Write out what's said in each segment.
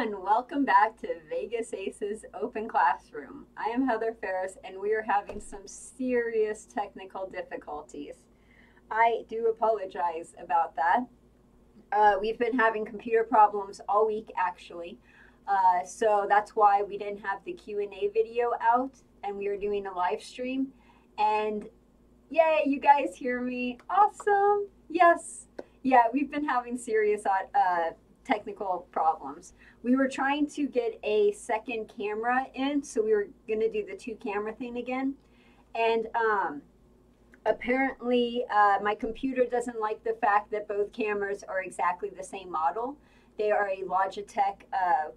everyone, welcome back to Vegas Aces Open Classroom. I am Heather Ferris and we are having some serious technical difficulties. I do apologize about that. We've been having computer problems all week actually, so that's why we didn't have the Q&A video out and we are doing a live stream. And yay, you guys hear me? Awesome! Yes! Yeah, we've been having serious technical problems. We were trying to get a second camera in, so we were going to do the two camera thing again. And apparently my computer doesn't like the fact that both cameras are exactly the same model. They are a Logitech,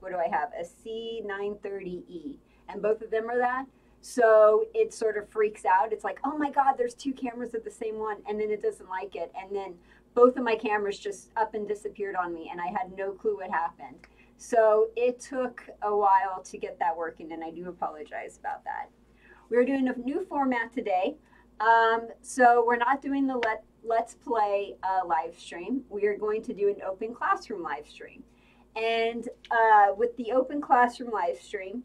what do I have? A C930E. And both of them are that. So it sort of freaks out. It's like, oh my God, there's two cameras of the same one. And then it doesn't like it. And then both of my cameras just up and disappeared on me, and I had no clue what happened. So it took a while to get that working, and I do apologize about that. We're doing a new format today. So we're not doing the Let's Play live stream. We are going to do an open classroom live stream. And with the open classroom live stream,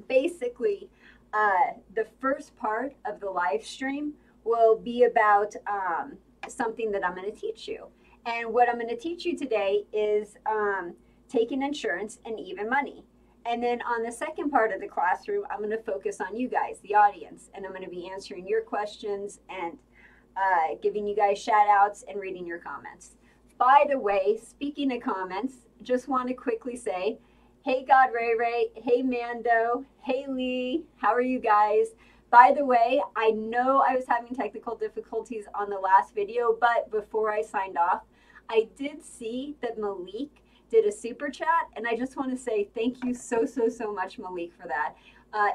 basically the first part of the live stream will be about something that I'm going to teach you. And what I'm going to teach you today is taking insurance and even money. And then on the second part of the classroom, I'm going to focus on you guys, the audience, and I'm going to be answering your questions and giving you guys shout outs and reading your comments. By the way, speaking of comments, just want to quickly say, hey God Ray Ray, hey Mando, hey Lee, how are you guys? By the way, I know I was having technical difficulties on the last video, but before I signed off, I did see that Malik did a super chat, and I just want to say thank you so much, Malik, for that.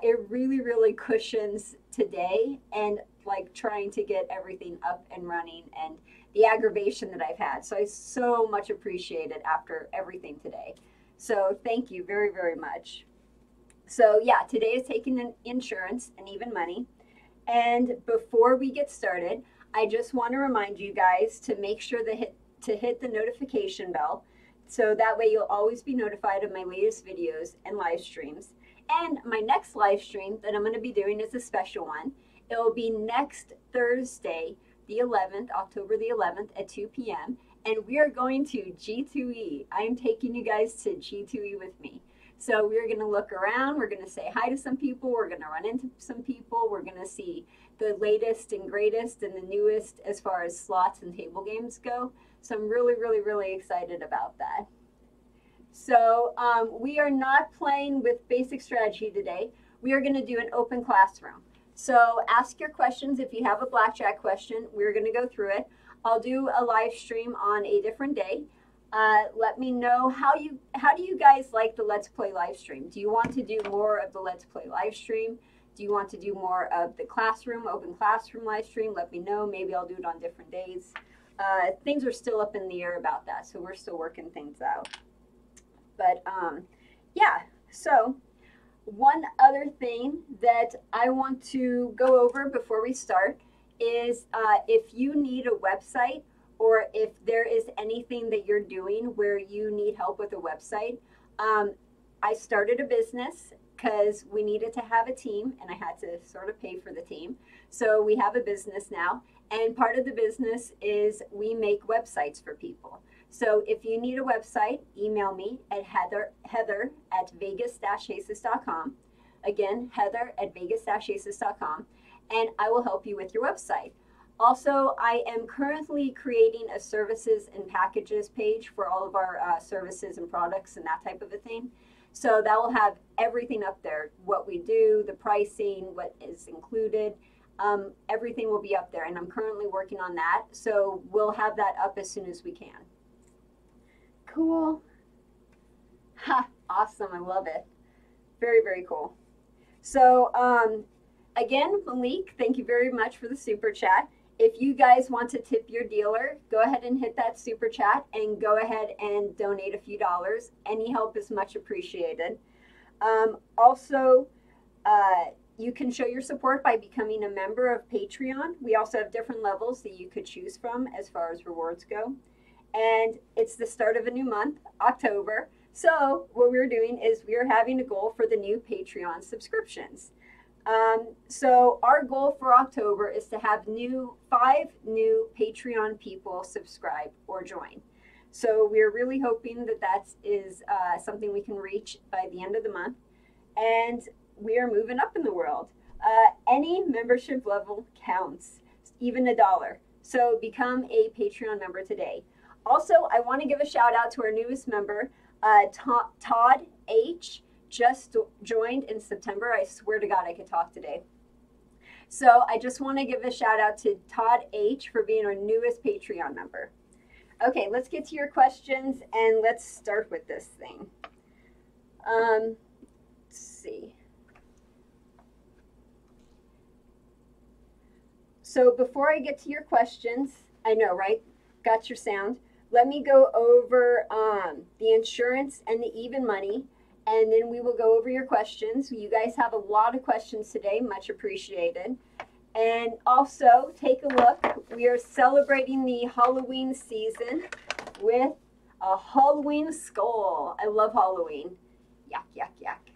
It really cushions today and like trying to get everything up and running and the aggravation that I've had. So I so much appreciate it after everything today. So thank you very much. So yeah, today is taking an insurance and even money. And before we get started, I just want to remind you guys to make sure to hit the notification bell. So that way you'll always be notified of my latest videos and live streams. And my next live stream that I'm going to be doing is a special one. It will be next Thursday, the 11th, October the 11th at 2 p.m. And we are going to G2E. I am taking you guys to G2E with me. So we're going to look around, we're going to say hi to some people, we're going to run into some people, we're going to see the latest and greatest and the newest as far as slots and table games go. So I'm really excited about that. So we are not playing with basic strategy today. We are going to do an open classroom. So ask your questions. If you have a blackjack question, we're going to go through it. I'll do a live stream on a different day. Let me know how do you guys like the Let's Play live stream? Do you want to do more of the Let's Play live stream? Do you want to do more of the classroom, open classroom live stream? Let me know. Maybe I'll do it on different days. Things are still up in the air about that, so we're still working things out. But yeah, so one other thing that I want to go over before we start is if you need a website, or if there is anything that you're doing where you need help with a website. I started a business because we needed to have a team and I had to sort of pay for the team. So we have a business now, and part of the business is we make websites for people. So if you need a website, email me at heather@vegas-aces.com. Again, heather@vegas-aces.com, and I will help you with your website. Also, I am currently creating a services and packages page for all of our services and products and that type of a thing. So that will have everything up there, what we do, the pricing, what is included, everything will be up there. And I'm currently working on that. So we'll have that up as soon as we can. Cool. Ha, awesome. I love it. Very cool. So again, Malik, thank you very much for the super chat. If you guys want to tip your dealer, go ahead and hit that super chat and go ahead and donate a few dollars. Any help is much appreciated. Also, you can show your support by becoming a member of Patreon. We also have different levels that you could choose from as far as rewards go. And it's the start of a new month, October. So what we're doing is we're having a goal for the new Patreon subscriptions. So our goal for October is to have 5 new Patreon people subscribe or join. So we're really hoping that that is something we can reach by the end of the month. And we are moving up in the world. Any membership level counts, even $1. So become a Patreon member today. Also, I want to give a shout out to our newest member, Todd H. Just joined in September. I swear to God I could talk today. So I just want to give a shout out to Todd H. for being our newest Patreon member. Okay, let's get to your questions and let's start with this thing. Let's see. So before I get to your questions, I know, right? Got your sound. Let me go over the insurance and the even money, and then we will go over your questions. You guys have a lot of questions today, much appreciated. And also, take a look. We are celebrating the Halloween season with a Halloween skull. I love Halloween. Yak, yak, yak.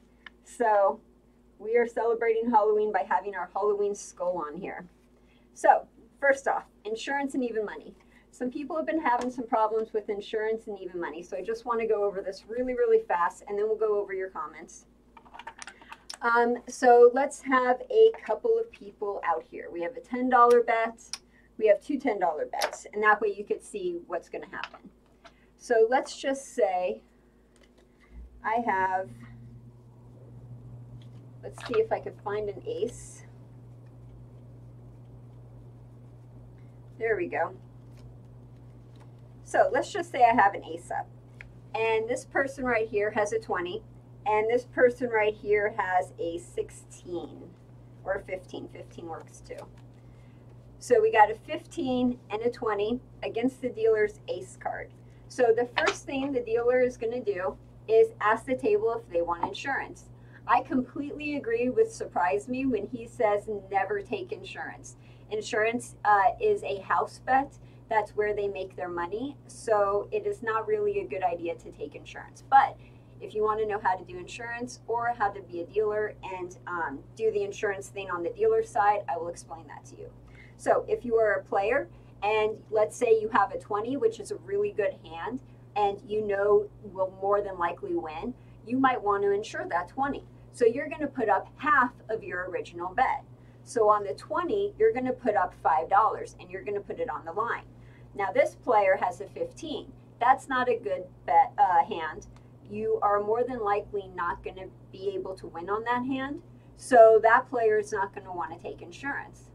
So we are celebrating Halloween by having our Halloween skull on here. So first off, insurance and even money. Some people have been having some problems with insurance and even money. So I just want to go over this really, really fast, and then we'll go over your comments. So let's have a couple of people out here. We have a $10 bet. We have 2 $10 bets, and that way you could see what's going to happen. So let's just say I have, let's see if I can find an ace. There we go. So let's just say I have an ace up, and this person right here has a 20, and this person right here has a 16 or a 15. 15 works too. So we got a 15 and a 20 against the dealer's ace card. So the first thing the dealer is going to do is ask the table if they want insurance. I completely agree with Surprise Me when he says never take insurance. Insurance is a house bet. That's where they make their money. So it is not really a good idea to take insurance. But if you want to know how to do insurance or how to be a dealer and do the insurance thing on the dealer side, I will explain that to you. So if you are a player and let's say you have a 20, which is a really good hand, and you know will more than likely win, you might want to insure that 20. So you're going to put up half of your original bet. So on the 20, you're going to put up $5 and you're going to put it on the line. Now this player has a 15. That's not a good bet hand. You are more than likely not going to be able to win on that hand. So that player is not going to want to take insurance.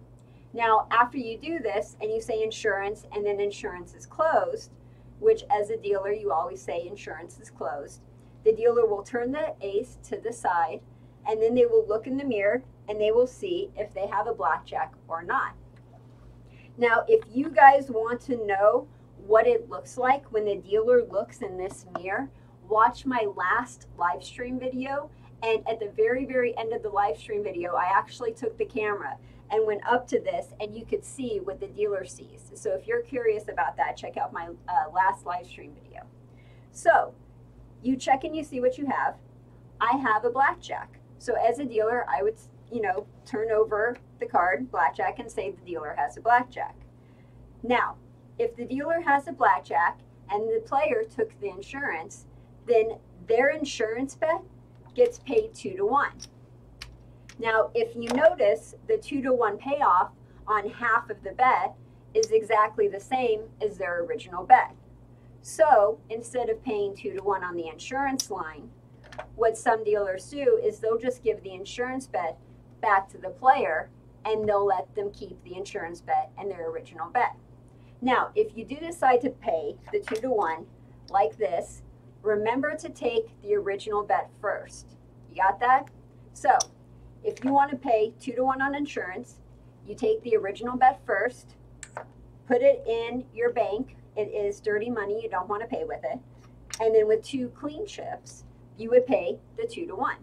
Now, after you do this and you say insurance and then insurance is closed, which as a dealer you always say insurance is closed, the dealer will turn the ace to the side and then they will look in the mirror and they will see if they have a blackjack or not. Now, if you guys want to know what it looks like when the dealer looks in this mirror, watch my last live stream video. And at the very, very end of the live stream video, I actually took the camera and went up to this and you could see what the dealer sees. So if you're curious about that, check out my last live stream video. So you check and you see what you have. I have a blackjack. So as a dealer, I would, turn over the card, blackjack, and say the dealer has a blackjack. Now, if the dealer has a blackjack and the player took the insurance, then their insurance bet gets paid 2 to 1. Now, if you notice, the 2 to 1 payoff on half of the bet is exactly the same as their original bet. So instead of paying 2 to 1 on the insurance line, what some dealers do is they'll just give the insurance bet back to the player and they'll let them keep the insurance bet and their original bet. Now, if you do decide to pay the 2 to 1 like this, remember to take the original bet first. You got that? So if you want to pay 2 to 1 on insurance, you take the original bet first, put it in your bank. It is dirty money. You don't want to pay with it. And then with 2 clean chips, you would pay the 2 to 1.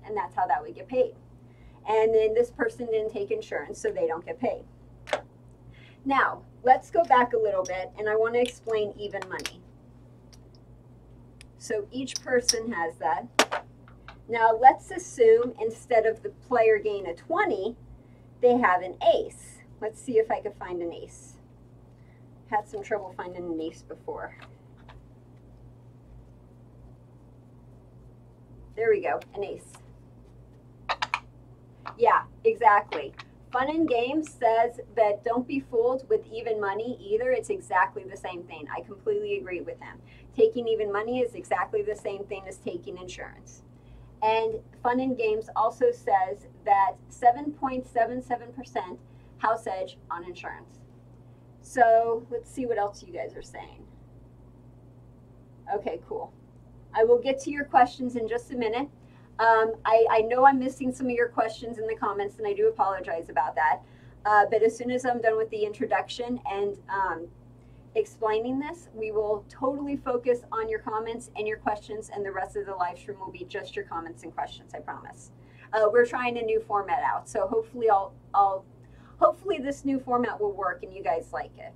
And that's how that would get paid. And then this person didn't take insurance, so they don't get paid. Now, let's go back a little bit, and I want to explain even money. So each person has that. Now let's assume instead of the player gain a 20, they have an ace. Let's see if I could find an ace. Had some trouble finding an ace before. There we go, an ace. Yeah, exactly. Fun and Games says that don't be fooled with even money either. It's exactly the same thing. I completely agree with him. Taking even money is exactly the same thing as taking insurance. And Fun and Games also says that 7.77% house edge on insurance. So let's see what else you guys are saying. Okay, cool. I will get to your questions in just a minute. I know I'm missing some of your questions in the comments, and I do apologize about that. But as soon as I'm done with the introduction and explaining this, we will totally focus on your comments and your questions, and the rest of the live stream will be just your comments and questions, I promise. We're trying a new format out, so hopefully hopefully this new format will work and you guys like it.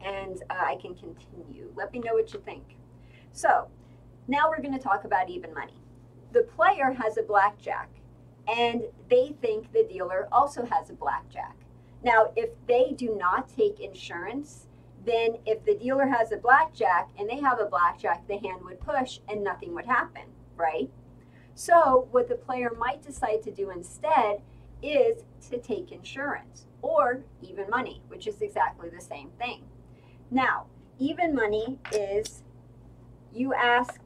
And I can continue. Let me know what you think. So now we're going to talk about even money. The player has a blackjack, and they think the dealer also has a blackjack. Now, if they do not take insurance, then if the dealer has a blackjack and they have a blackjack, the hand would push and nothing would happen, right? So what the player might decide to do instead is to take insurance or even money, which is exactly the same thing. Now, even money is you ask,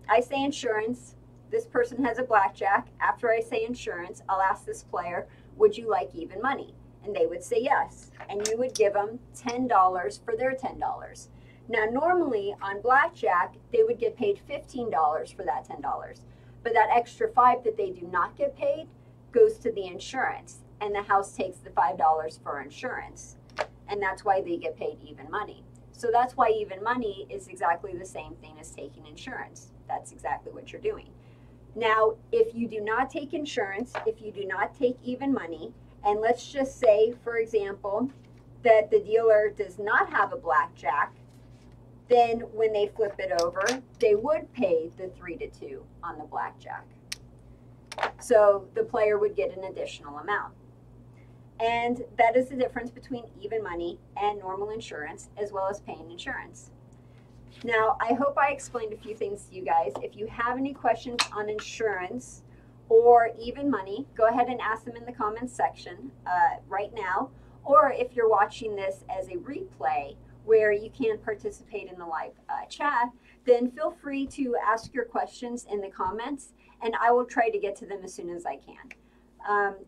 I say insurance, this person has a blackjack. After I say insurance, I'll ask this player, would you like even money? And they would say yes. And you would give them $10 for their $10. Now, normally on blackjack, they would get paid $15 for that $10. But that extra $5 that they do not get paid goes to the insurance. And the house takes the $5 for insurance. And that's why they get paid even money. So that's why even money is exactly the same thing as taking insurance. That's exactly what you're doing. Now, if you do not take insurance, if you do not take even money, and let's just say, for example, that the dealer does not have a blackjack, then when they flip it over, they would pay the 3-2 on the blackjack. So the player would get an additional amount. And that is the difference between even money and normal insurance, as well as paying insurance. Now, I hope I explained a few things to you guys. If you have any questions on insurance or even money, go ahead and ask them in the comments section right now. Or if you're watching this as a replay where you can't participate in the live chat, then feel free to ask your questions in the comments, and I will try to get to them as soon as I can.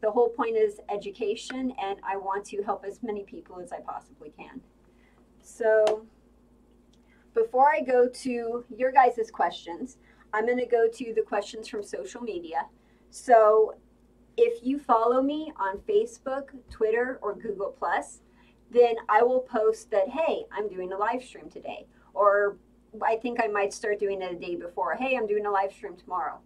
The whole point is education, and I want to help as many people as I possibly can. So before I go to your guys' questions, I'm going to go to the questions from social media. So if you follow me on Facebook, Twitter, or Google+, then I will post that, hey, I'm doing a live stream today. Or I think I might start doing it a day before. Hey, I'm doing a live stream tomorrow.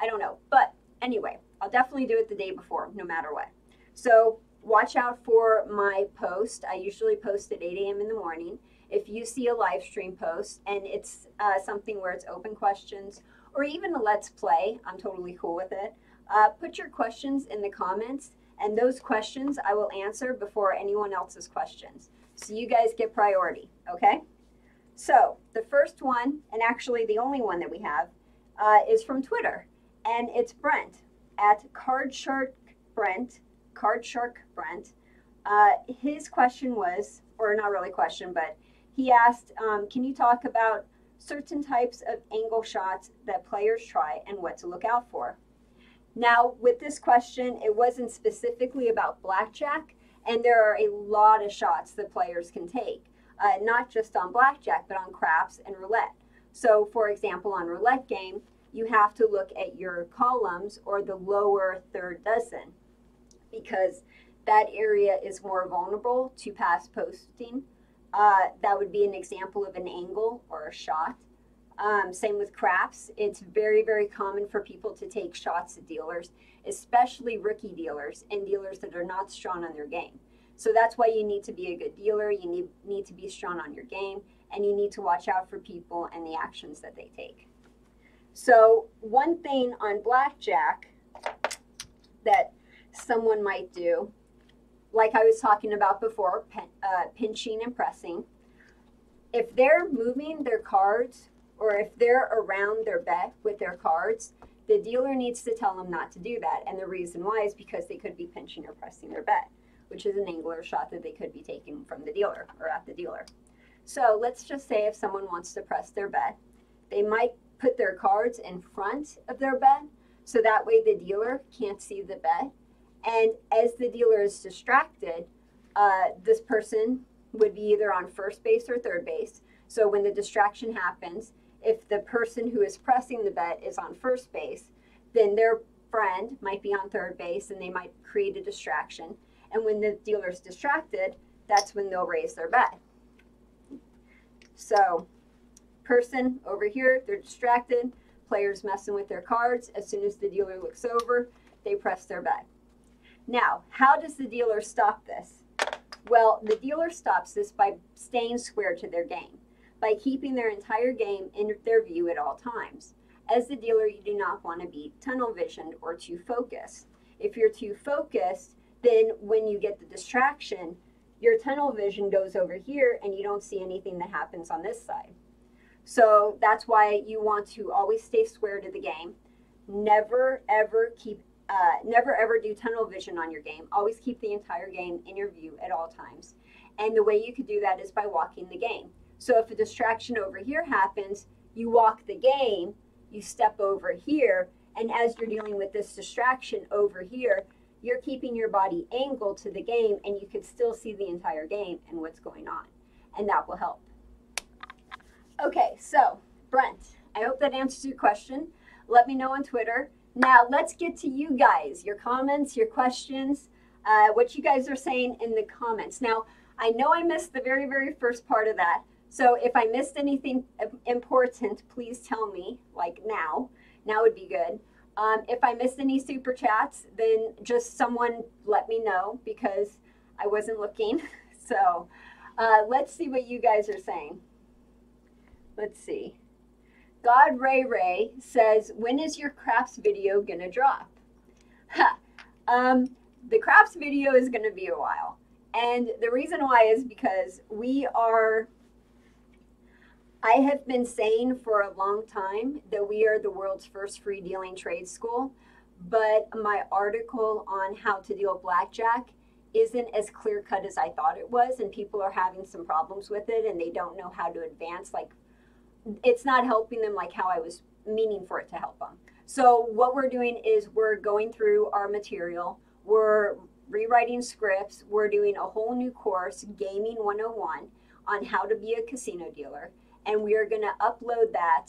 I don't know. But anyway, I'll definitely do it the day before, no matter what. So watch out for my post. I usually post at 8 a.m. in the morning. If you see a live stream post and it's something where it's open questions or even a let's play, I'm totally cool with it. Put your questions in the comments, and those questions I will answer before anyone else's questions. So you guys get priority, okay? So the first one, and actually the only one that we have, is from Twitter, and it's Brent at CardsharkBrent. His question was, or not really question, but he asked, can you talk about certain types of angle shots that players try and what to look out for? Now, with this question, it wasn't specifically about blackjack, and there are a lot of shots that players can take, not just on blackjack, but on craps and roulette. So, for example, on roulette game, you have to look at your columns or the lower third dozen, because that area is more vulnerable to pass posting. That would be an example of an angle or a shot. Same with craps. It's very, very common for people to take shots at dealers, especially rookie dealers and dealers that are not strong on their game. So that's why you need to be a good dealer. You need to be strong on your game, and you need to watch out for people and the actions that they take. So one thing on Blackjack that someone might do, like I was talking about before, pinching and pressing. If they're moving their cards or if they're around their bet with their cards, the dealer needs to tell them not to do that. And the reason why is because they could be pinching or pressing their bet, which is an angle or shot that they could be taking from the dealer or at the dealer. So let's just say if someone wants to press their bet, they might put their cards in front of their bet so that way the dealer can't see the bet. And as the dealer is distracted, this person would be either on first base or third base. So when the distraction happens, if the person who is pressing the bet is on first base, then their friend might be on third base and they might create a distraction. And when the dealer's distracted, that's when they'll raise their bet. So person over here, they're distracted, players messing with their cards. As soon as the dealer looks over, they press their bet. Now, how does the dealer stop this? Well, the dealer stops this by staying square to their game, by keeping their entire game in their view at all times. As the dealer, you do not want to be tunnel visioned or too focused. If you're too focused, then when you get the distraction, your tunnel vision goes over here and you don't see anything that happens on this side. So that's why you want to always stay square to the game. Never ever do tunnel vision on your game. Always keep the entire game in your view at all times. And the way you could do that is by walking the game. So if a distraction over here happens, you walk the game, you step over here, and as you're dealing with this distraction over here, you're keeping your body angled to the game and you can still see the entire game and what's going on. And that will help. Okay, so Brent, I hope that answers your question. Let me know on Twitter. Now let's get to you guys, your comments, your questions, what you guys are saying in the comments. Now, I know I missed the very, very first part of that. So if I missed anything important, please tell me, like now. Now would be good. If I missed any super chats, then just someone let me know because I wasn't looking. So let's see what you guys are saying. Let's see. God Ray Ray says, when is your craps video gonna drop? The craps video is gonna be a while. And the reason why is because I have been saying for a long time that we are the world's first free dealing trade school, but my article on how to deal blackjack isn't as clear cut as I thought it was, and people are having some problems with it and they don't know how to advance. Like, it's not helping them like how I was meaning for it to help them. So what we're doing is we're going through our material, we're rewriting scripts, we're doing a whole new course, Gaming 101, on how to be a casino dealer. And we are going to upload that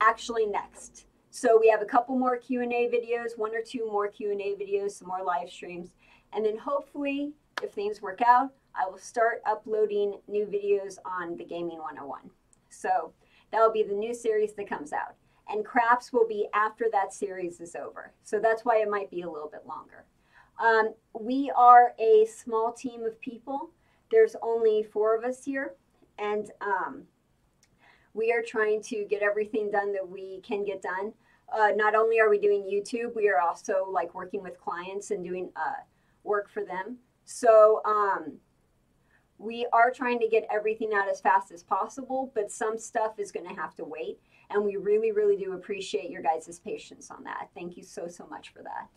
actually next. So we have a couple more Q&A videos, 1 or 2 more Q&A videos, some more live streams. And then hopefully, if things work out, I will start uploading new videos on the Gaming 101. So that will be the new series that comes out. And craps will be after that series is over. So that's why it might be a little bit longer. We are a small team of people. There's only 4 of us here. And we are trying to get everything done that we can get done. Not only are we doing YouTube, we are also like working with clients and doing work for them. So we are trying to get everything out as fast as possible, but some stuff is going to have to wait. And we really, really do appreciate your guys' patience on that. Thank you so, so much for that.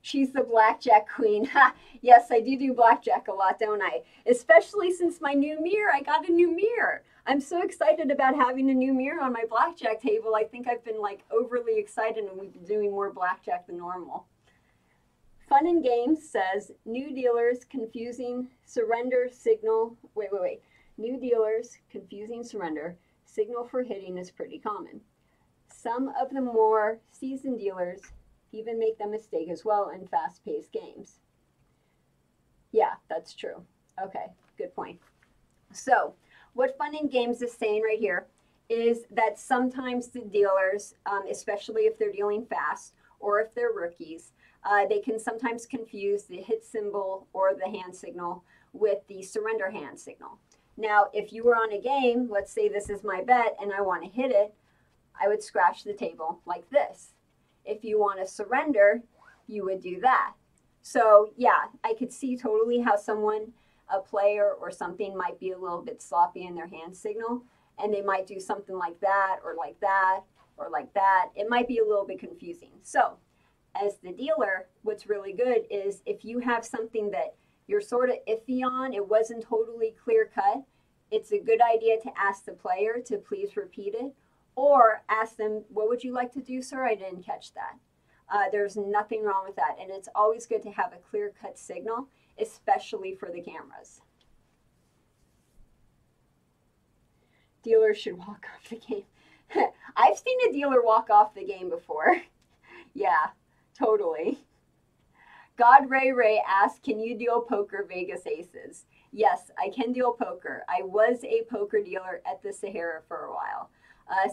She's the blackjack queen. Ha! Yes, I do blackjack a lot, don't I? Especially since my new mirror. I got a new mirror. I'm so excited about having a new mirror on my blackjack table. I think I've been like overly excited and we've been doing more blackjack than normal. Fun and Games says, new dealers confusing surrender signal. Wait. New dealers confusing surrender signal for hitting is pretty common. Some of the more seasoned dealers even make that mistake as well in fast-paced games. Yeah, that's true. Okay, good point. So what Fun and Games is saying right here is that sometimes the dealers, especially if they're dealing fast or if they're rookies, they can sometimes confuse the hit symbol or the hand signal with the surrender hand signal. Now, if you were on a game, let's say this is my bet and I want to hit it, I would scratch the table like this. If you want to surrender, you would do that. So yeah, I could see totally how someone, a player or something, might be a little bit sloppy in their hand signal, and they might do something like that or like that or like that. It might be a little bit confusing. So as the dealer, what's really good is if you have something that you're sort of iffy on, it wasn't totally clear cut, it's a good idea to ask the player to please repeat it, or ask them, what would you like to do, sir? I didn't catch that. There's nothing wrong with that. And it's always good to have a clear cut signal, especially for the cameras. Dealers should walk off the game. I've seen a dealer walk off the game before. Yeah, totally. God Ray Ray asked, can you deal poker Vegas aces? Yes, I can deal poker. I was a poker dealer at the Sahara for a while.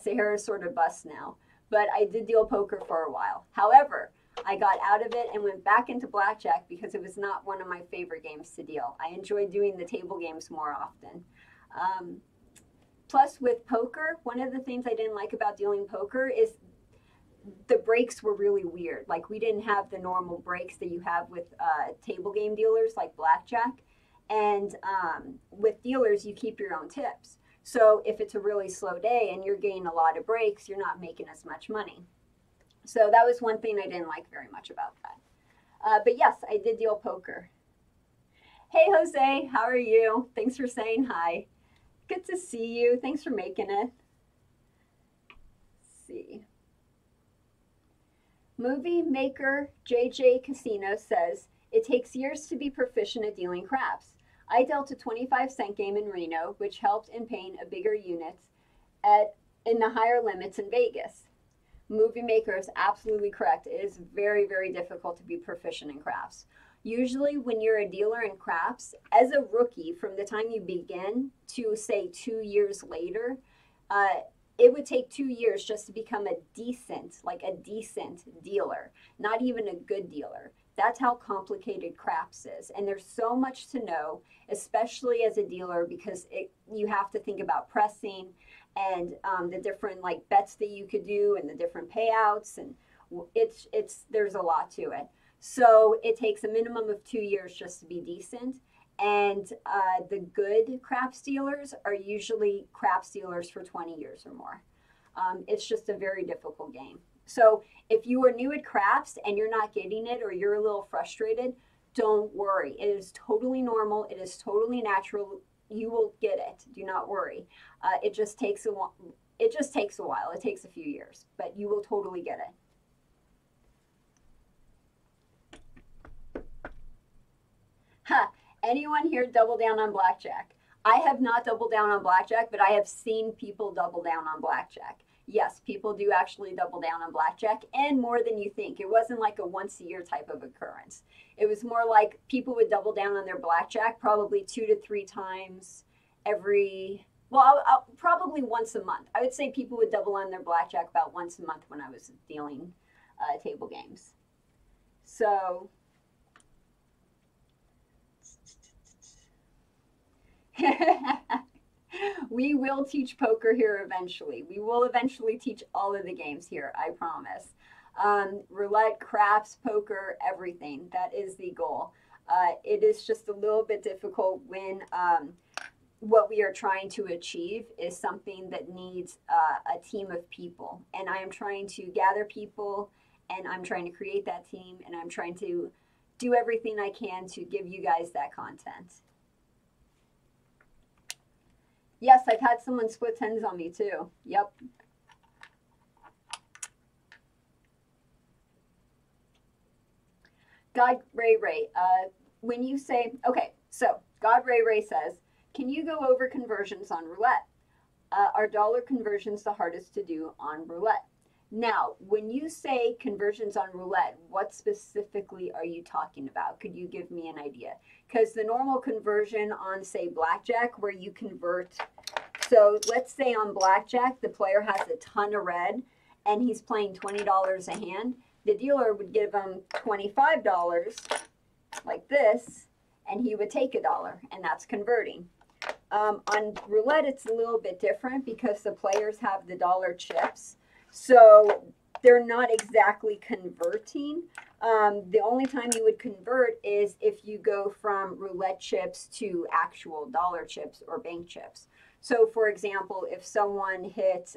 Sahara's sort of bust now, but I did deal poker for a while. However, I got out of it and went back into blackjack because it was not one of my favorite games to deal. I enjoyed doing the table games more often. Plus, with poker, one of the things I didn't like about dealing poker is the breaks were really weird. Like, we didn't have the normal breaks that you have with table game dealers like blackjack. And with dealers, you keep your own tips. So if it's a really slow day and you're getting a lot of breaks, you're not making as much money. So that was one thing I didn't like very much about that. But yes, I did deal poker. Hey, Jose, how are you? Thanks for saying hi. Good to see you. Thanks for making it. Let's see. Movie maker JJ Casino says, it takes years to be proficient at dealing craps. I dealt a 25-cent game in Reno, which helped in paying a bigger units in the higher limits in Vegas. Movie maker is absolutely correct. It is very, very difficult to be proficient in craps. Usually when you're a dealer in craps, as a rookie, from the time you begin to say 2 years later, it would take 2 years just to become a decent dealer, not even a good dealer. That's how complicated craps is. And there's so much to know, especially as a dealer, because you have to think about pressing and the different bets that you could do and the different payouts. And there's a lot to it. So it takes a minimum of 2 years just to be decent. And the good craps dealers are usually craps dealers for 20 years or more. It's just a very difficult game. So if you are new at craps and you're not getting it, or you're a little frustrated, don't worry. It is totally normal. It is totally natural. You will get it. Do not worry. It just takes a while. It takes a few years, but you will totally get it. Huh. Anyone here double down on blackjack? I have not doubled down on blackjack, but I have seen people double down on blackjack. Yes, people do actually double down on blackjack, and more than you think. It wasn't like a once-a-year type of occurrence. It was more like people would double down on their blackjack probably 2 to 3 times probably once a month. I would say people would double on their blackjack about once a month when I was dealing table games. So we will teach poker here eventually. We will eventually teach all of the games here, I promise. Roulette, craps, poker, everything. That is the goal. It is just a little bit difficult when what we are trying to achieve is something that needs a team of people. And I am trying to gather people, and I'm trying to create that team, and I'm trying to do everything I can to give you guys that content. Yes, I've had someone split tens on me too. Yep. God Ray Ray, when you say, okay, so God Ray Ray says, can you go over conversions on roulette? Are dollar conversions the hardest to do on roulette? Now, when you say conversions on roulette, what specifically are you talking about? Could you give me an idea? Because the normal conversion on, say, blackjack, where you convert, so let's say on blackjack, the player has a ton of red, and he's playing $20 a hand. The dealer would give him $25 like this, and he would take $1, and that's converting. On roulette, it's a little bit different because the players have the dollar chips, so they're not exactly converting. The only time you would convert is if you go from roulette chips to actual dollar chips or bank chips. So, for example, if someone hit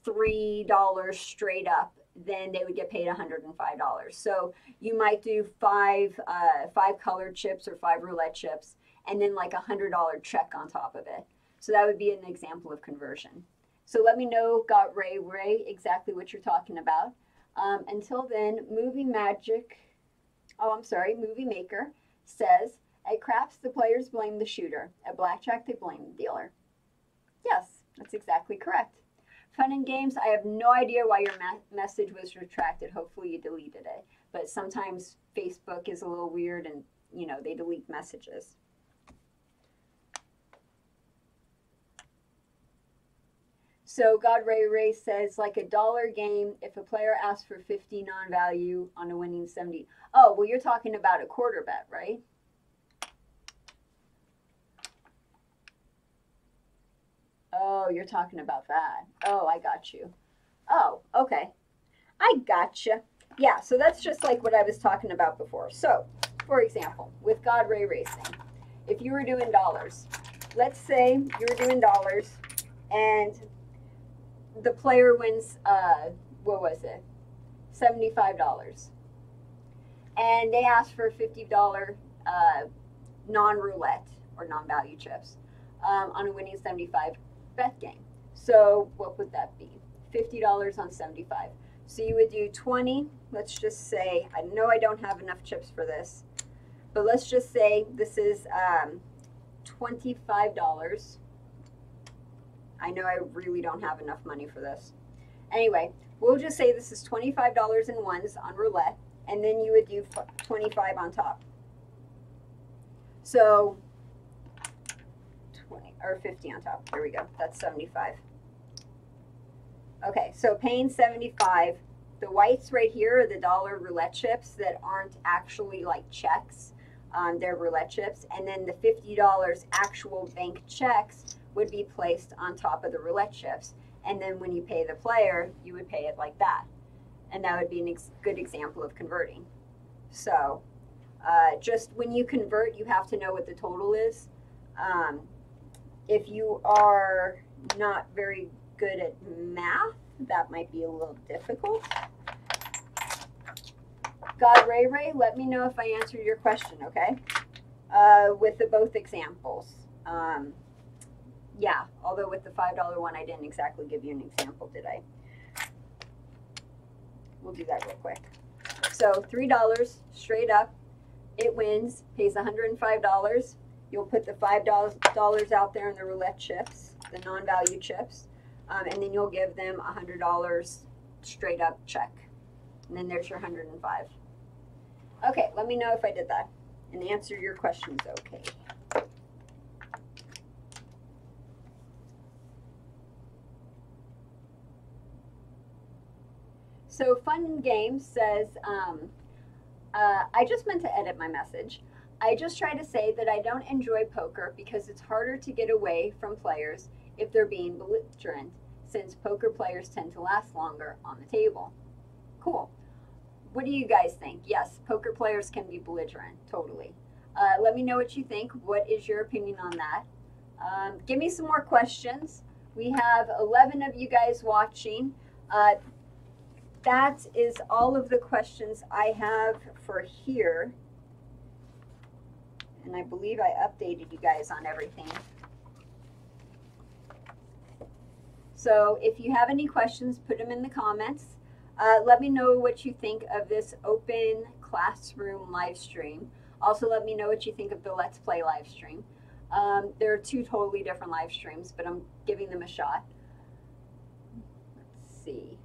$3 straight up, then they would get paid $105. So you might do five colored chips or 5 roulette chips, and then like $100 check on top of it. So that would be an example of conversion. So let me know, Got Ray, exactly what you're talking about. Until then, Movie Maker says, at craps, the players blame the shooter. At blackjack, they blame the dealer. Yes, that's exactly correct. Fun and games, I have no idea why your message was retracted. Hopefully you deleted it. But sometimes Facebook is a little weird and, you know, they delete messages. So God Ray says, like a dollar game, if a player asks for 50 non-value on a winning 70. Oh, well, you're talking about a quarter bet, right? Oh, you're talking about that. Oh, I got you. Oh, okay. I gotcha. Yeah, so that's just like what I was talking about before. So, for example, with God Ray Racing, if you were doing dollars, let's say you were doing dollars and the player wins, what was it? $75. And they ask for a $50 non-roulette or non-value chips on a winning 75 bet game. So what would that be? $50 on 75. So you would do 20, let's just say, I know I don't have enough chips for this, but let's just say this is $25. I know I really don't have enough money for this. Anyway, we'll just say this is $25 in ones on roulette, and then you would do 25 on top. So 20 or 50 on top. There we go. That's 75. Okay, so paying 75. The whites right here are the dollar roulette chips that aren't actually like checks. They're roulette chips, and then the $50 actual bank checks would be placed on top of the roulette chips. And then when you pay the player, you would pay it like that. And that would be a good example of converting. So just when you convert, you have to know what the total is. If you are not very good at math, that might be a little difficult. God Ray, let me know if I answered your question, okay? With the both examples. Yeah, although with the $5 one, I didn't exactly give you an example, did I? We'll do that real quick. So $3 straight up, it wins, pays $105. You'll put the $5 out there in the roulette chips, the non-value chips, and then you'll give them $100 straight up check. And then there's your 105. Okay, let me know if I did that and answer your questions okay. So Fun and Games says, I just meant to edit my message. I just try to say that I don't enjoy poker because it's harder to get away from players if they're being belligerent, since poker players tend to last longer on the table. Cool. What do you guys think? Yes, poker players can be belligerent, totally. Let me know what you think. What is your opinion on that? Give me some more questions. We have 11 of you guys watching. That is all of the questions I have for here. And I believe I updated you guys on everything. So if you have any questions, put them in the comments. Let me know what you think of this open classroom live stream. Also, let me know what you think of the Let's Play live stream. There are 2 totally different live streams, but I'm giving them a shot. Let's see.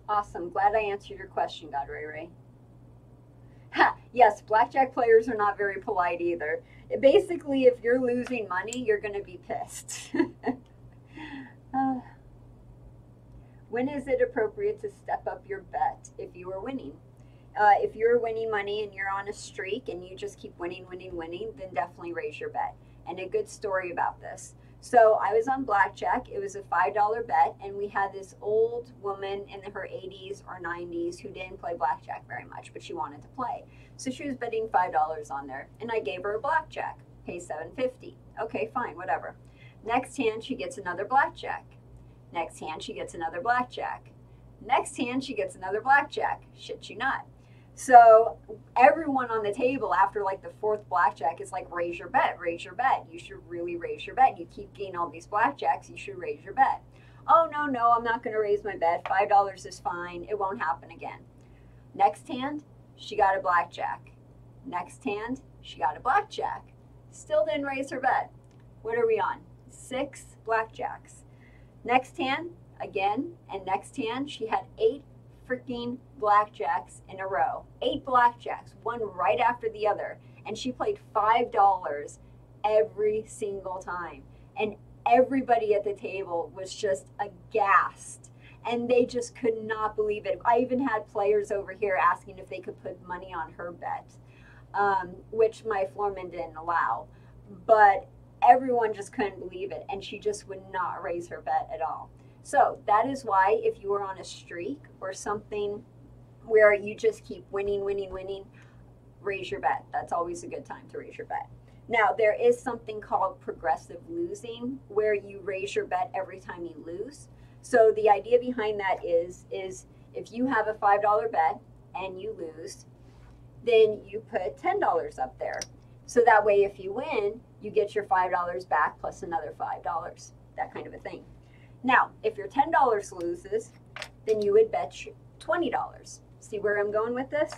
Awesome. Glad I answered your question, God Ray. Ha! Yes, blackjack players are not very polite either. Basically, if you're losing money, you're going to be pissed. When is it appropriate to step up your bet if you are winning? If you're winning money and you're on a streak and you just keep winning, then definitely raise your bet. And a good story about this. So I was on Blackjack. It was a $5 bet, and we had this old woman in her 80s or 90s who didn't play Blackjack very much, but she wanted to play. So she was betting $5 on there, and I gave her a Blackjack. Pay $7.50. Okay, fine, whatever. Next hand, she gets another Blackjack. Next hand, she gets another Blackjack. Next hand, she gets another Blackjack. Shit you not. So everyone on the table after like the fourth Blackjack is like, raise your bet, raise your bet. You should really raise your bet. You keep getting all these Blackjacks, you should raise your bet. Oh, no, I'm not going to raise my bet. $5 is fine. It won't happen again. Next hand, she got a Blackjack. Next hand, she got a Blackjack. Still didn't raise her bet. What are we on? 6 Blackjacks. Next hand, again, and next hand, she had 8 freaking Blackjacks in a row. 8 Blackjacks, one right after the other. And she played $5 every single time. And everybody at the table was just aghast. And they just could not believe it. I even had players over here asking if they could put money on her bet, which my floorman didn't allow. But everyone just couldn't believe it. And she just would not raise her bet at all. So that is why if you are on a streak or something where you just keep winning, raise your bet. That's always a good time to raise your bet. Now, there is something called progressive losing where you raise your bet every time you lose. So the idea behind that is if you have a $5 bet and you lose, then you put $10 up there. So that way if you win, you get your $5 back plus another $5, that kind of a thing. Now, if your $10 loses, then you would bet $20. See where I'm going with this?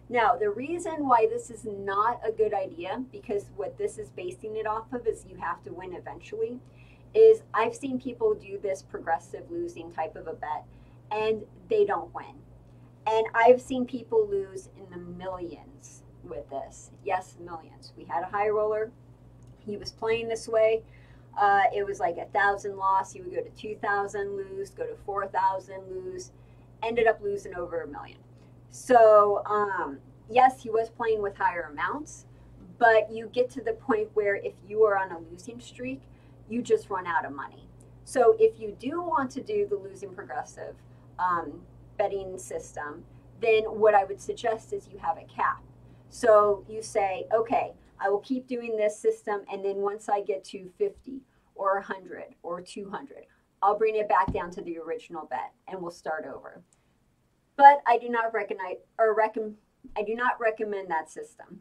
Now, the reason why this is not a good idea, because what this is basing it off of is you have to win eventually, is I've seen people do this progressive losing type of a bet, and they don't win. And I've seen people lose in the millions with this. Yes, millions. We had a high roller. He was playing this way. It was like 1,000 loss. He would go to 2,000 lose, go to 4,000 lose, ended up losing over $1 million. So yes, he was playing with higher amounts, but you get to the point where if you are on a losing streak, you just run out of money. So if you do want to do the losing progressive betting system, then what I would suggest is you have a cap. So you say, okay, I will keep doing this system, and then once I get to 50 or 100 or 200, I'll bring it back down to the original bet, and we'll start over. But I do not I do not recommend that system.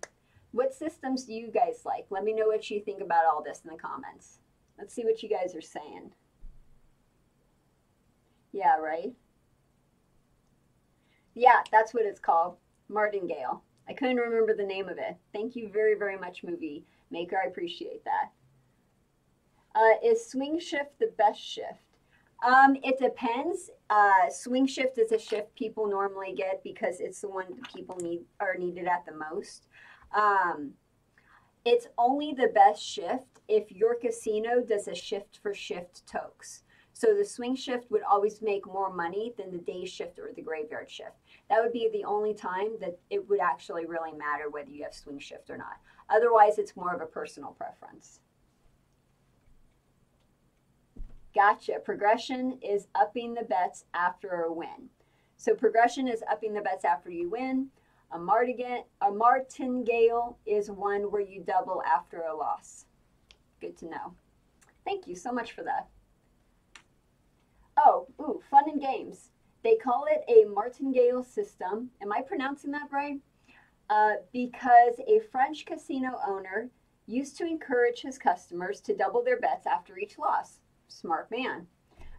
What systems do you guys like? Let me know what you think about all this in the comments. Let's see what you guys are saying. Yeah, right? Yeah, that's what it's called. Martingale. I couldn't remember the name of it. Thank you very, very much, movie maker. I appreciate that. Is swing shift the best shift? It depends. Swing shift is a shift people normally get because it's the one that people are needed at the most. It's only the best shift if your casino does a shift for shift tokes. So the swing shift would always make more money than the day shift or the graveyard shift. That would be the only time that it would actually really matter whether you have swing shift or not. Otherwise, it's more of a personal preference. Gotcha. Progression is upping the bets after a win. So progression is upping the bets after you win. A martingale is one where you double after a loss. Good to know. Thank you so much for that. Oh, ooh, fun and games. They call it a martingale system. Am I pronouncing that right? Because a French casino owner used to encourage his customers to double their bets after each loss. Smart man.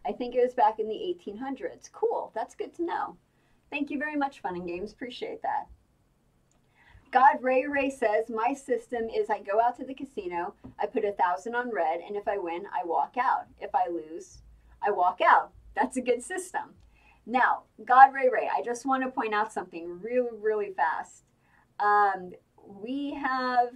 I think it was back in the 1800s. Cool. That's good to know. Thank you very much, Fun and Games. Appreciate that. God Ray says, my system is I go out to the casino, I put 1,000 on red, and if I win, I walk out. If I lose, I walk out. That's a good system. Now, God Ray, I just want to point out something really, really fast. We have,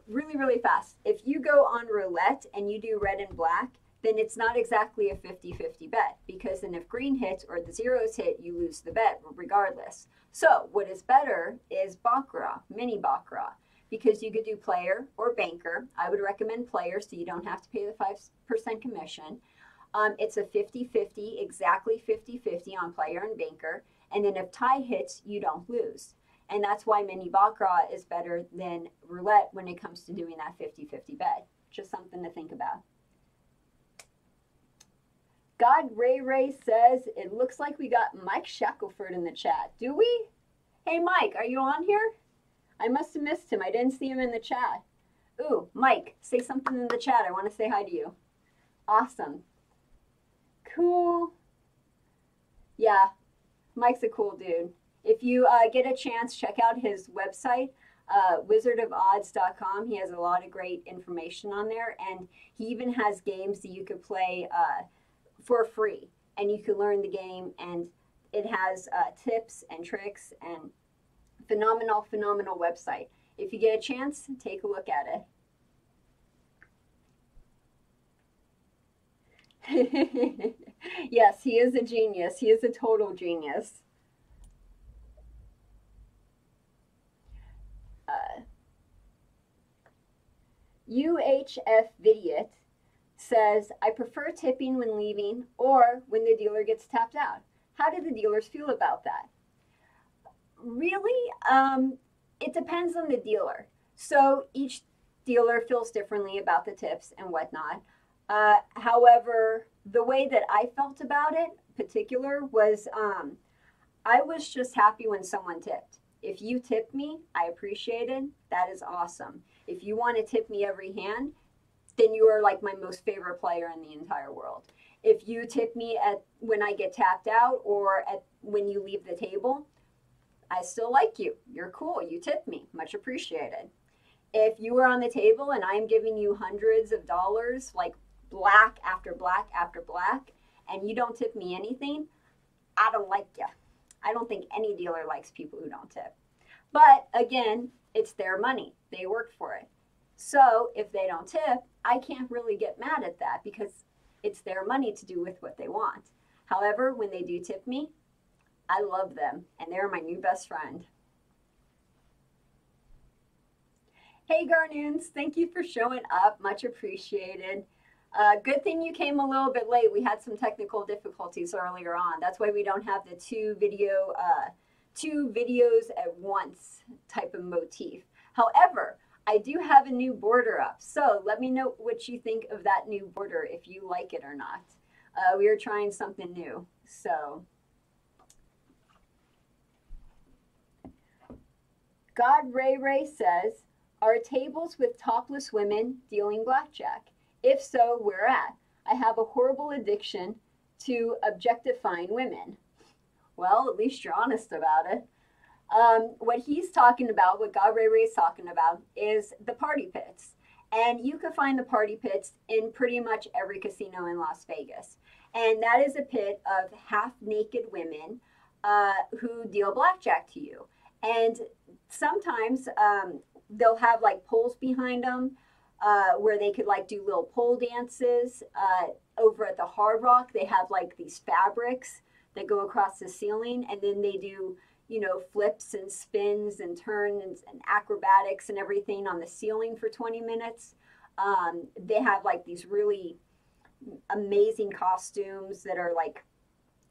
really, really fast. If you go on roulette and you do red and black, then it's not exactly a 50-50 bet because and if green hits or the zeros hit, you lose the bet regardless. So what is better is baccarat, mini baccarat, because you could do player or banker. I would recommend player so you don't have to pay the 5% commission. It's a 50-50, exactly 50-50 on player and banker. And then if tie hits, you don't lose. And that's why mini baccarat is better than roulette when it comes to doing that 50-50 bet. Just something to think about. God Ray says, it looks like we got Mike Shackelford in the chat. Do we? Hey, Mike, are you on here? I must have missed him. I didn't see him in the chat. Ooh, Mike, say something in the chat. I want to say hi to you. Awesome. Cool. Yeah, Mike's a cool dude. If you get a chance, check out his website, wizardofodds.com. He has a lot of great information on there, and he even has games that you could play for free, and you can learn the game, and it has tips and tricks, and phenomenal website. If you get a chance, take a look at it. Yes, he is a genius. He is a total genius. UHF Vidiot says, I prefer tipping when leaving or when the dealer gets tapped out. How do the dealers feel about that? Really, it depends on the dealer. So each dealer feels differently about the tips and whatnot. However, the way that I felt about it, particular, was I was just happy when someone tipped. If you tip me, I appreciate it. That is awesome. If you want to tip me every hand, then you are like my most favorite player in the entire world. If you tip me at when I get tapped out or at when you leave the table, I still like you. You're cool. You tip me. Much appreciated. If you are on the table and I'm giving you hundreds of dollars, like black after black after black, and you don't tip me anything, I don't like you. I don't think any dealer likes people who don't tip. But again, it's their money. They worked for it. So if they don't tip, I can't really get mad at that because it's their money to do with what they want. However, when they do tip me, I love them, and they're my new best friend. Hey, Garnoons, thank you for showing up. Much appreciated. Good thing you came a little bit late. We had some technical difficulties earlier on. That's why we don't have the two videos at once type of motif. However, I do have a new border up. So let me know what you think of that new border, if you like it or not. We are trying something new. So God Ray says, are tables with topless women dealing blackjack? If so, where at? I have a horrible addiction to objectifying women. Well, at least you're honest about it. What he's talking about, what God Ray's talking about, is the party pits. And you can find the party pits in pretty much every casino in Las Vegas. And that is a pit of half-naked women who deal blackjack to you. And sometimes they'll have like poles behind them where they could like do little pole dances. Over at the Hard Rock, they have like these fabrics that go across the ceiling, and then they do, you know, flips and spins and turns and acrobatics and everything on the ceiling for 20 minutes. They have like these really amazing costumes that are like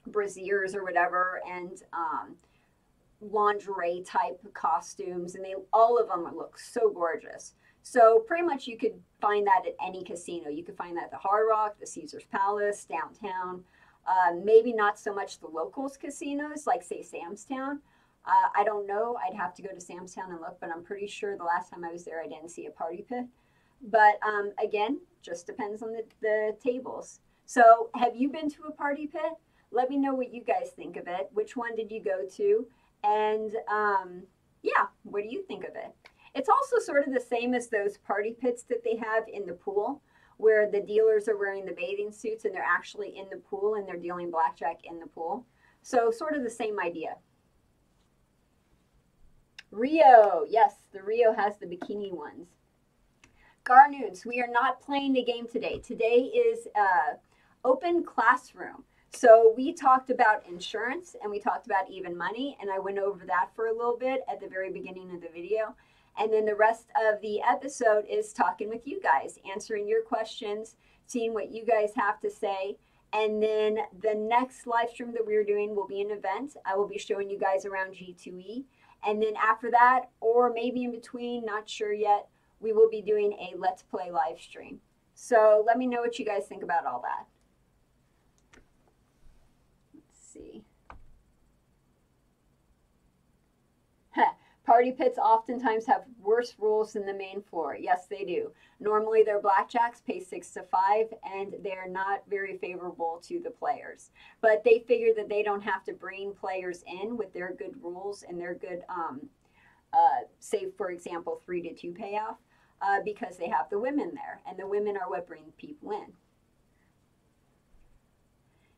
brassieres or whatever, and lingerie type costumes, and all of them look so gorgeous. So pretty much you could find that at any casino. You could find that at the Hard Rock, the Caesars Palace, downtown. Maybe not so much the locals casinos, like say Sam's Town. I don't know. I'd have to go to Sam's Town and look, but I'm pretty sure the last time I was there, I didn't see a party pit. But again, just depends on the tables. So have you been to a party pit? Let me know what you guys think of it. Which one did you go to? And yeah, what do you think of it? It's also sort of the same as those party pits that they have in the pool, where the dealers are wearing the bathing suits and they're actually in the pool and they're dealing blackjack in the pool. So sort of the same idea. Rio, yes, the Rio has the bikini ones. Garnoons, we are not playing the game today. Today is open classroom. So we talked about insurance and we talked about even money, and I went over that for a little bit at the very beginning of the video. And then the rest of the episode is talking with you guys, answering your questions, seeing what you guys have to say. And then the next live stream that we're doing will be an event. I will be showing you guys around G2E. And then after that, or maybe in between, not sure yet, we will be doing a Let's Play live stream. So let me know what you guys think about all that. Let's see. Party pits oftentimes have worse rules than the main floor. Yes, they do. Normally, their blackjacks pay 6 to 5, and they're not very favorable to the players. But they figure that they don't have to bring players in with their good rules and their good, say, for example, 3 to 2 payoff, because they have the women there, and the women are what bring people in.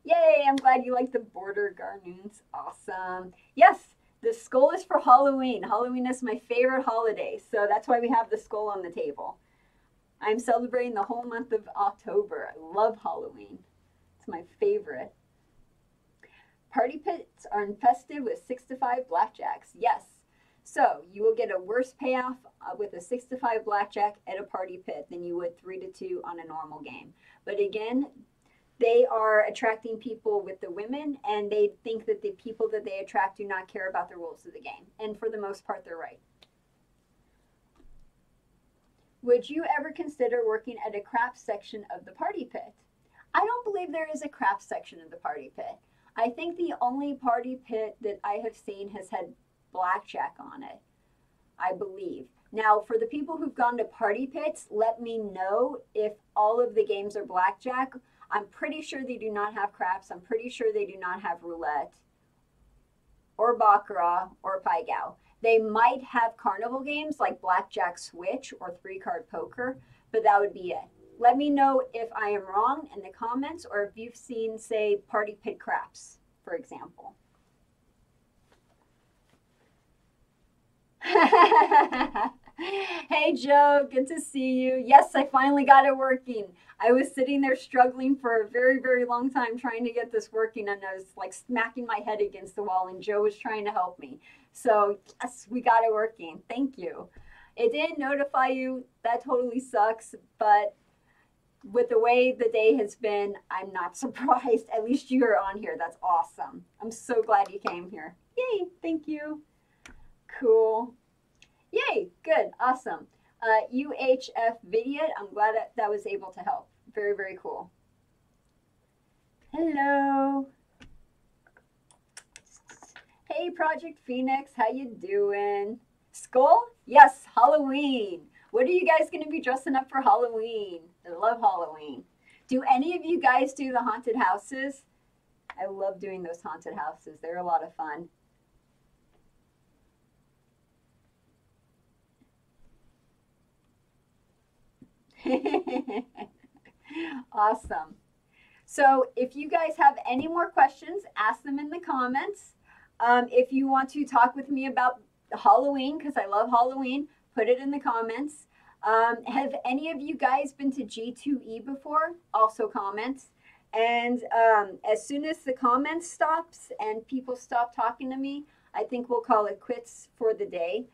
Yay, I'm glad you like the border garnoons. Awesome. Yes. The skull is for Halloween. Halloween is my favorite holiday, so that's why we have the skull on the table. I'm celebrating the whole month of October. I love Halloween. It's my favorite. Party pits are infested with 6 to 5 blackjacks. Yes. So you will get a worse payoff with a 6 to 5 blackjack at a party pit than you would 3 to 2 on a normal game. But again, they are attracting people with the women, and they think that the people that they attract do not care about the rules of the game. And for the most part, they're right. Would you ever consider working at a craps section of the party pit? I don't believe there is a craps section of the party pit. I think the only party pit that I have seen has had blackjack on it, I believe. Now, for the people who've gone to party pits, let me know if all of the games are blackjack. I'm pretty sure they do not have craps. I'm pretty sure they do not have roulette or baccarat or pai gow. They might have carnival games like blackjack switch or 3-card poker, but that would be it. Let me know if I am wrong in the comments, or if you've seen, say, party pit craps, for example. Hey Joe, good to see you. Yes, I finally got it working. I was sitting there struggling for a very, very long time trying to get this working, and I was like smacking my head against the wall, and Joe was trying to help me. So yes, we got it working. Thank you. It didn't notify you. That totally sucks, but with the way the day has been, I'm not surprised. At least you're on here. That's awesome. I'm so glad you came here. Yay, thank you. Cool. Yay, good, awesome. UHF Vidiot, I'm glad that was able to help. Very, very cool. Hello. Hey, Project Phoenix, how you doing? Skull? Yes, Halloween. What are you guys going to be dressing up for Halloween? I love Halloween. Do any of you guys do the haunted houses? I love doing those haunted houses. They're a lot of fun. Awesome. So if you guys have any more questions, ask them in the comments. If you want to talk with me about Halloween, because I love Halloween, put it in the comments. Have any of you guys been to G2E before? Also comments. And as soon as the comments stops and people stop talking to me, I think we'll call it quits for the day.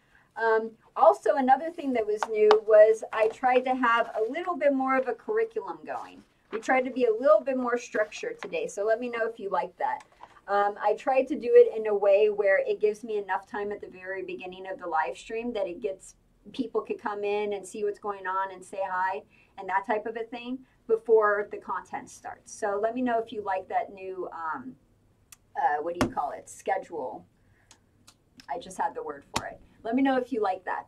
Also, another thing that was new was I tried to have a little bit more of a curriculum going. We tried to be a little bit more structured today, so let me know if you like that. I tried to do it in a way where it gives me enough time at the very beginning of the live stream that it gets people could come in and see what's going on and say hi and that type of a thing before the content starts. So let me know if you like that new, what do you call it, schedule. I just had the word for it. Let me know if you like that.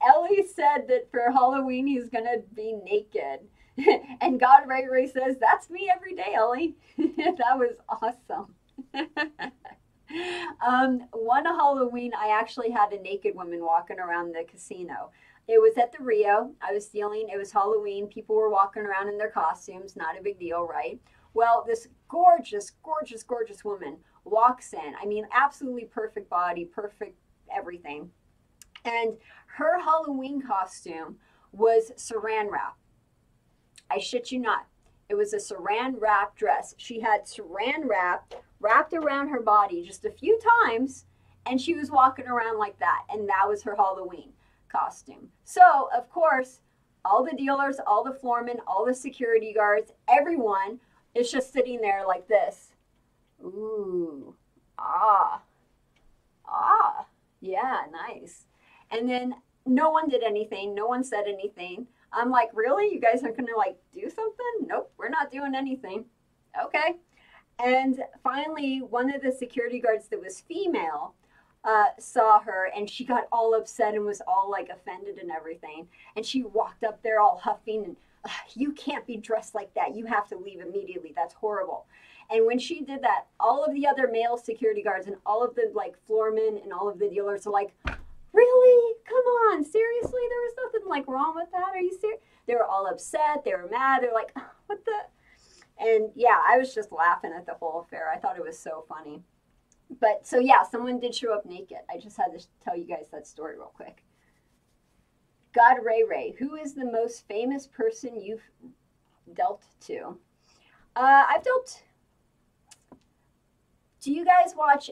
Ellie said that for Halloween he's gonna be naked. And God Ray Ray says, that's me every day, Ellie. That was awesome. One Halloween I actually had a naked woman walking around the casino. It was at the Rio. I was stealing. It was Halloween. People were walking around in their costumes. Not a big deal, right? Well, this gorgeous, gorgeous, gorgeous woman walks in. I mean, absolutely perfect body, perfect everything. And her Halloween costume was saran wrap. I shit you not. It was a saran wrap dress. She had saran wrap wrapped around her body just a few times, and she was walking around like that. And that was her Halloween costume. So, of course, all the dealers, all the floormen, all the security guards, everyone is just sitting there like this. Ooh, ah, yeah, nice. And then no one did anything. No one said anything. I'm like, really? You guys aren't going to like do something? Nope, we're not doing anything. Okay. And finally, one of the security guards that was female saw her, and she got all upset and was all like offended and everything. And she walked up there all huffing and, you can't be dressed like that. You have to leave immediately. That's horrible. And when she did that, all of the other male security guards and all of the like floormen and all of the dealers are like, really? Come on, seriously? There was nothing like wrong with that. Are you serious? They were all upset. They were mad. They're like, what the? And yeah, I was just laughing at the whole affair. I thought it was so funny. But so yeah, someone did show up naked. I just had to tell you guys that story real quick. God Ray Ray, who is the most famous person you've dealt to? I've dealt. Do you guys watch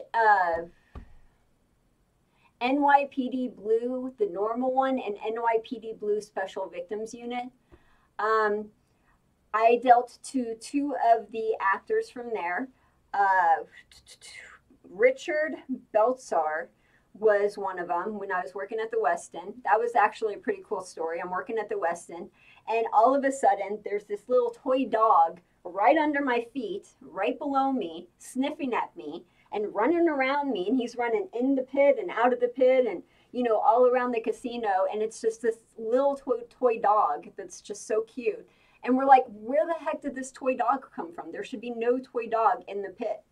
NYPD Blue, the normal one, and NYPD Blue Special Victims Unit? I dealt to two of the actors from there. Richard Beltsar was one of them when I was working at the Westin. That was actually a pretty cool story. I'm working at the Westin, and all of a sudden, there's this little toy dog right under my feet, right below me, sniffing at me and running around me. And he's running in the pit and out of the pit and, you know, all around the casino. And it's just this little toy dog that's just so cute. And we're like, where the heck did this toy dog come from? There should be no toy dog in the pit.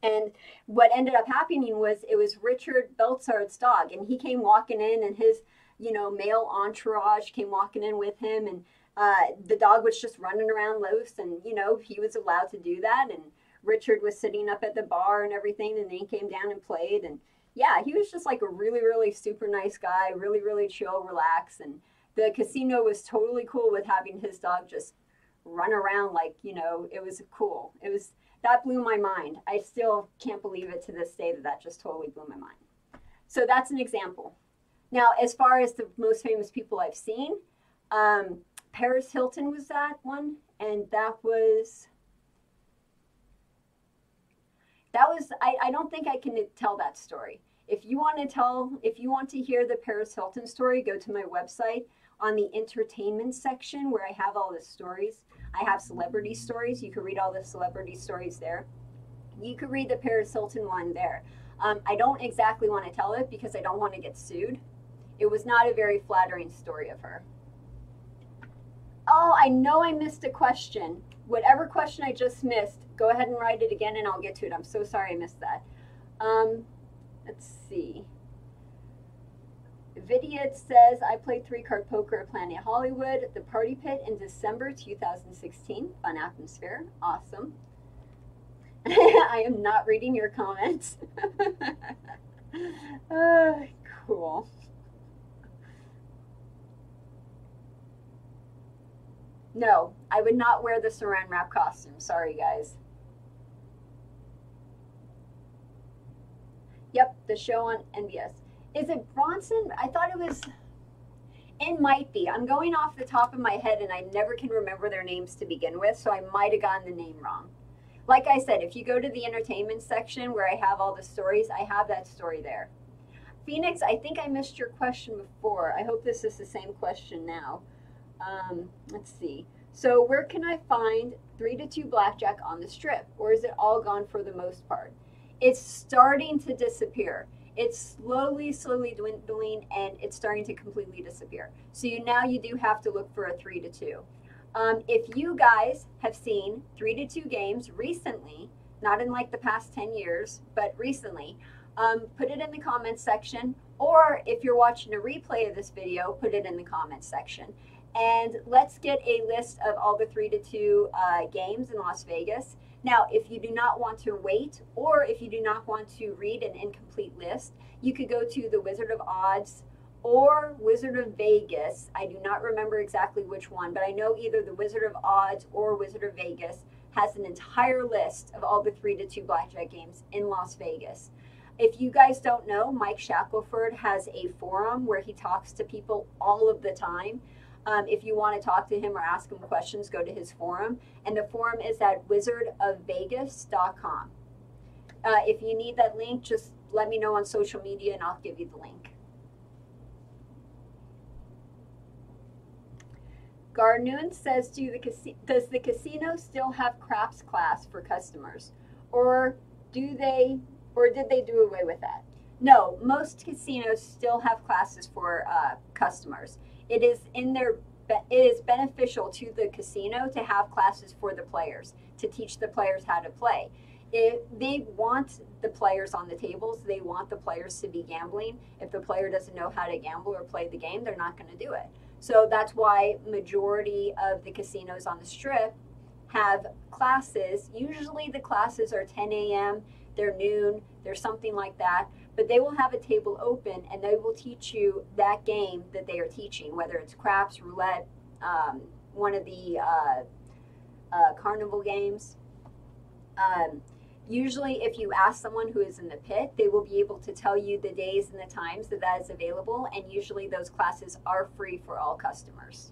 And what ended up happening was it was Richard Beltsar's dog. And he came walking in, and his, you know, male entourage came walking in with him. And the dog was just running around loose, and, you know, he was allowed to do that. And Richard was sitting up at the bar and everything, and then he came down and played. And yeah, he was just like a really, really super nice guy, really, really chill, relaxed. And the casino was totally cool with having his dog just run around like, you know, it was cool. It was, that blew my mind. I still can't believe it to this day that that just totally blew my mind. So that's an example. Now, as far as the most famous people I've seen, Paris Hilton was that one, and that was, I don't think I can tell that story. If you want to hear the Paris Hilton story, go to my website on the entertainment section where I have all the stories. I have celebrity stories. You can read all the celebrity stories there. You could read the Paris Hilton one there. I don't exactly want to tell it because I don't want to get sued. It was not a very flattering story of her. Oh, I know I missed a question. Whatever question I just missed, go ahead and write it again and I'll get to it. I'm so sorry I missed that. Let's see. Vidiot says, I played 3-card poker at Planet Hollywood, the Party Pit in December 2016. Fun atmosphere. Awesome. I am not reading your comments. Cool. No, I would not wear the saran wrap costume. Sorry, guys. Yep, the show on NBS. Is it Bronson? I thought it was... It might be. I'm going off the top of my head, and I never can remember their names to begin with, so I might have gotten the name wrong. Like I said, if you go to the entertainment section where I have all the stories, I have that story there. Phoenix, I think I missed your question before. I hope this is the same question now. Let's see. So where can I find 3-2 blackjack on the strip? Or is it all gone for the most part? It's starting to disappear. It's slowly dwindling, and it's starting to completely disappear. So now you do have to look for a 3-2. If you guys have seen 3-2 games recently, not in like the past 10 years, but recently, put it in the comments section. Or if you're watching a replay of this video, put it in the comments section. And let's get a list of all the 3-2 games in Las Vegas. Now, if you do not want to wait, or if you do not want to read an incomplete list, you could go to the Wizard of Odds or Wizard of Vegas. I do not remember exactly which one, but I know either the Wizard of Oz or Wizard of Vegas has an entire list of all the 3-2 blackjack games in Las Vegas. If you guys don't know, Mike Shackelford has a forum where he talks to people all of the time. If you want to talk to him or ask him questions, go to his forum. And the forum is at wizardofvegas.com. If you need that link, just let me know on social media and I'll give you the link. Garnoon says, does the casino still have craps class for customers? Or did they do away with that? No, most casinos still have classes for customers. It is beneficial to the casino to have classes for the players, to teach the players how to play. If they want the players on the tables, they want the players to be gambling. If the player doesn't know how to gamble or play the game, they're not going to do it. So that's why majority of the casinos on the Strip have classes. Usually the classes are 10 a.m., they're noon, they're something like that. But they will have a table open and they will teach you that game that they are teaching, whether it's craps, roulette, one of the carnival games. Usually if you ask someone who is in the pit, they will be able to tell you the days and the times that is available, and usually those classes are free for all customers.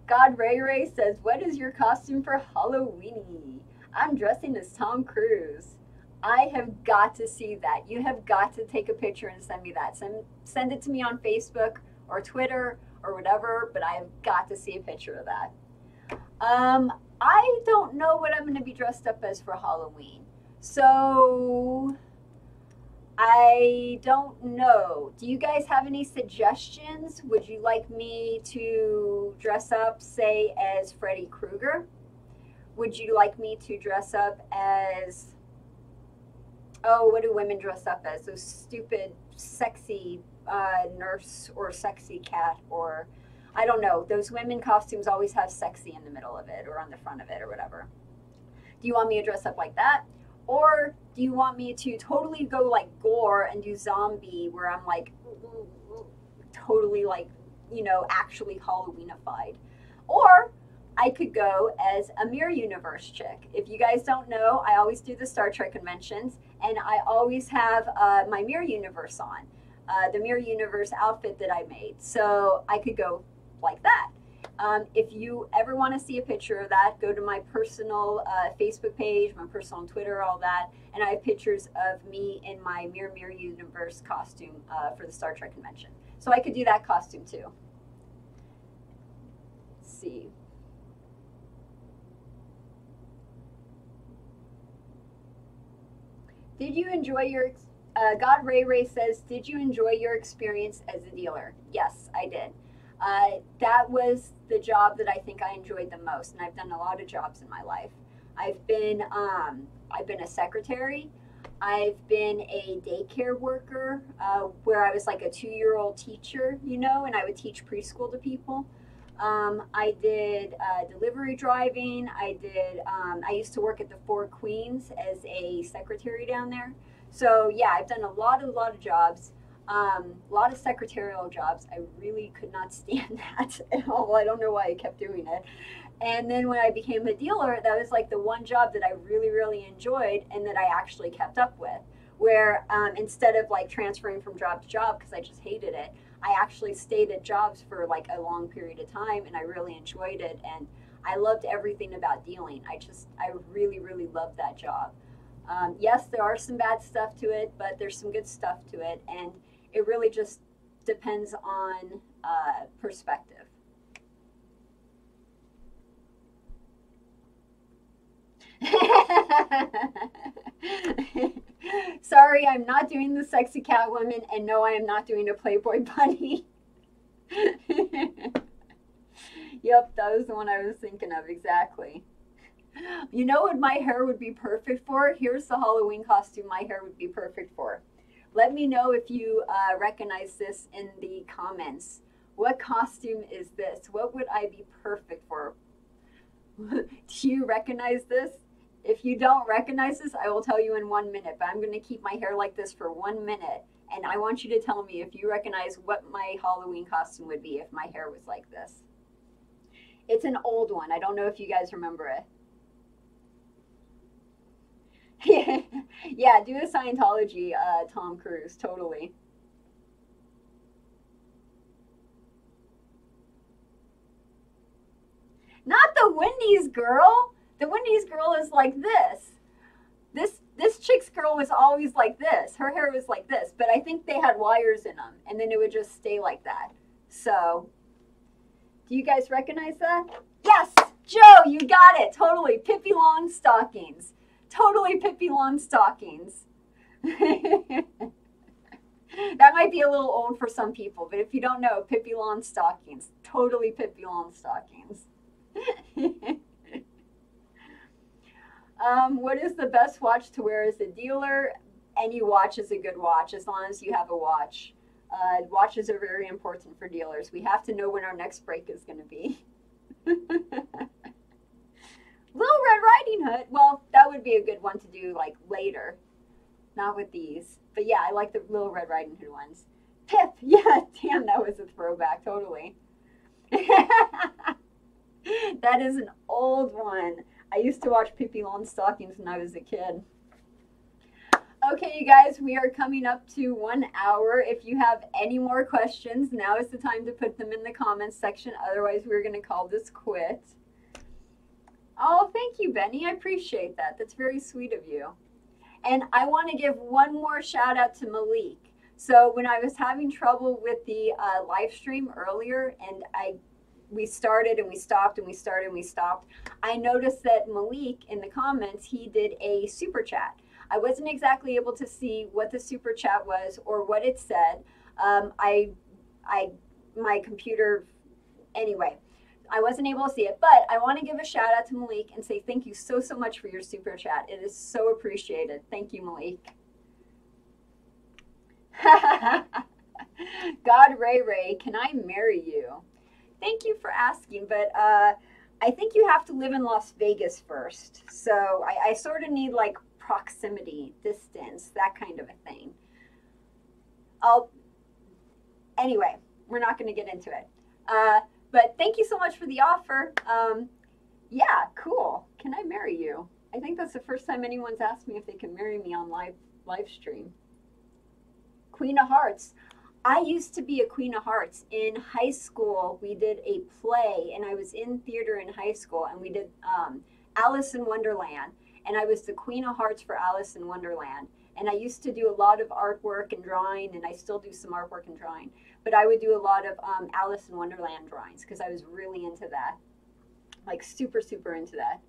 God Ray Ray says, what is your costume for Halloweeny? I'm dressing as Tom Cruise. I have got to see that. You have got to take a picture and send me that. Send it to me on Facebook or Twitter or whatever, but I have got to see a picture of that. I don't know what I'm going to be dressed up as for Halloween. So I don't know. Do you guys have any suggestions? Would you like me to dress up, say, as Freddy Krueger? Would you like me to dress up as, oh, what do women dress up as? Those stupid, sexy nurse or sexy cat, or I don't know. Those women costumes always have sexy in the middle of it or on the front of it or whatever. Do you want me to dress up like that? Or do you want me to totally go like gore and do zombie where I'm like totally like, you know, actually Halloweenified? Or I could go as a Mirror Universe chick. If you guys don't know, I always do the Star Trek conventions and I always have my Mirror Universe on, the Mirror Universe outfit that I made. So I could go like that. If you ever want to see a picture of that, go to my personal Facebook page, my personal Twitter, all that, and I have pictures of me in my Mirror Universe costume for the Star Trek convention. So I could do that costume too. Let's see. Did you enjoy your, God Ray Ray says, did you enjoy your experience as a dealer? Yes, I did. That was the job that I think I enjoyed the most, and I've done a lot of jobs in my life. I've been a secretary. I've been a daycare worker, where I was like a 2-year-old teacher, you know, and I would teach preschool to people. I did delivery driving. I used to work at the Four Queens as a secretary down there. So yeah, I've done a lot of jobs. A lot of secretarial jobs. I really could not stand that at all. I don't know why I kept doing it. And then when I became a dealer, that was like the one job that I really enjoyed and that I actually kept up with. Where instead of like transferring from job to job because I just hated it, I actually stayed at jobs for like a long period of time and I really enjoyed it and I loved everything about dealing. I really loved that job. Yes, there are some bad stuff to it, but there's some good stuff to it, and it really just depends on perspective. Sorry, I'm not doing the sexy Catwoman, and no, I am not doing a Playboy bunny. Yep, that was the one I was thinking of, exactly. You know what my hair would be perfect for? Here's the Halloween costume my hair would be perfect for. Let me know if you recognize this in the comments. What costume is this? What would I be perfect for? Do you recognize this? If you don't recognize this, I will tell you in 1 minute, but I'm going to keep my hair like this for 1 minute. And I want you to tell me if you recognize what my Halloween costume would be if my hair was like this. It's an old one. I don't know if you guys remember it. Yeah, do a Scientology, Tom Cruise, totally. Not the Wendy's girl. The Wendy's girl is like this. This chick's girl was always like this. Her hair was like this, but I think they had wires in them, and then it would just stay like that. So, do you guys recognize that? Yes, Joe, you got it. Totally, Pippi Longstockings. Totally Pippi Longstockings. That might be a little old for some people, but if you don't know, Pippi Longstockings. Totally Pippi Longstockings. What is the best watch to wear as a dealer? Any watch is a good watch as long as you have a watch. Watches are very important for dealers. We have to know when our next break is going to be. Little Red Riding Hood. Well, that would be a good one to do like later. Not with these. But yeah, I like the Little Red Riding Hood ones. Pip. Yeah, damn, that was a throwback. Totally. That is an old one. I used to watch Pippi Longstockings when I was a kid. Okay, you guys, we are coming up to 1 hour. If you have any more questions, now is the time to put them in the comments section. Otherwise, we're going to call this quit. Oh, thank you, Benny. I appreciate that. That's very sweet of you. And I want to give one more shout out to Malik. So when I was having trouble with the live stream earlier, and we started and we stopped and we started and we stopped, I noticed that Malik in the comments, he did a super chat. I wasn't exactly able to see what the super chat was or what it said. My computer, anyway, I wasn't able to see it, but I want to give a shout out to Malik and say thank you so much for your super chat. It is so appreciated. Thank you, Malik. God Ray, can I marry you? Thank you for asking, but I think you have to live in Las Vegas first. So I sort of need like proximity, distance, that kind of a thing. Anyway, we're not going to get into it. But thank you so much for the offer. Yeah, cool. Can I marry you? I think that's the first time anyone's asked me if they can marry me on live stream. Queen of Hearts. I used to be a Queen of Hearts. In high school, we did a play, and I was in theater in high school, and we did Alice in Wonderland, and I was the Queen of Hearts for Alice in Wonderland. And I used to do a lot of artwork and drawing, and I still do some artwork and drawing. But I would do a lot of Alice in Wonderland drawings because I was really into that, like super into that.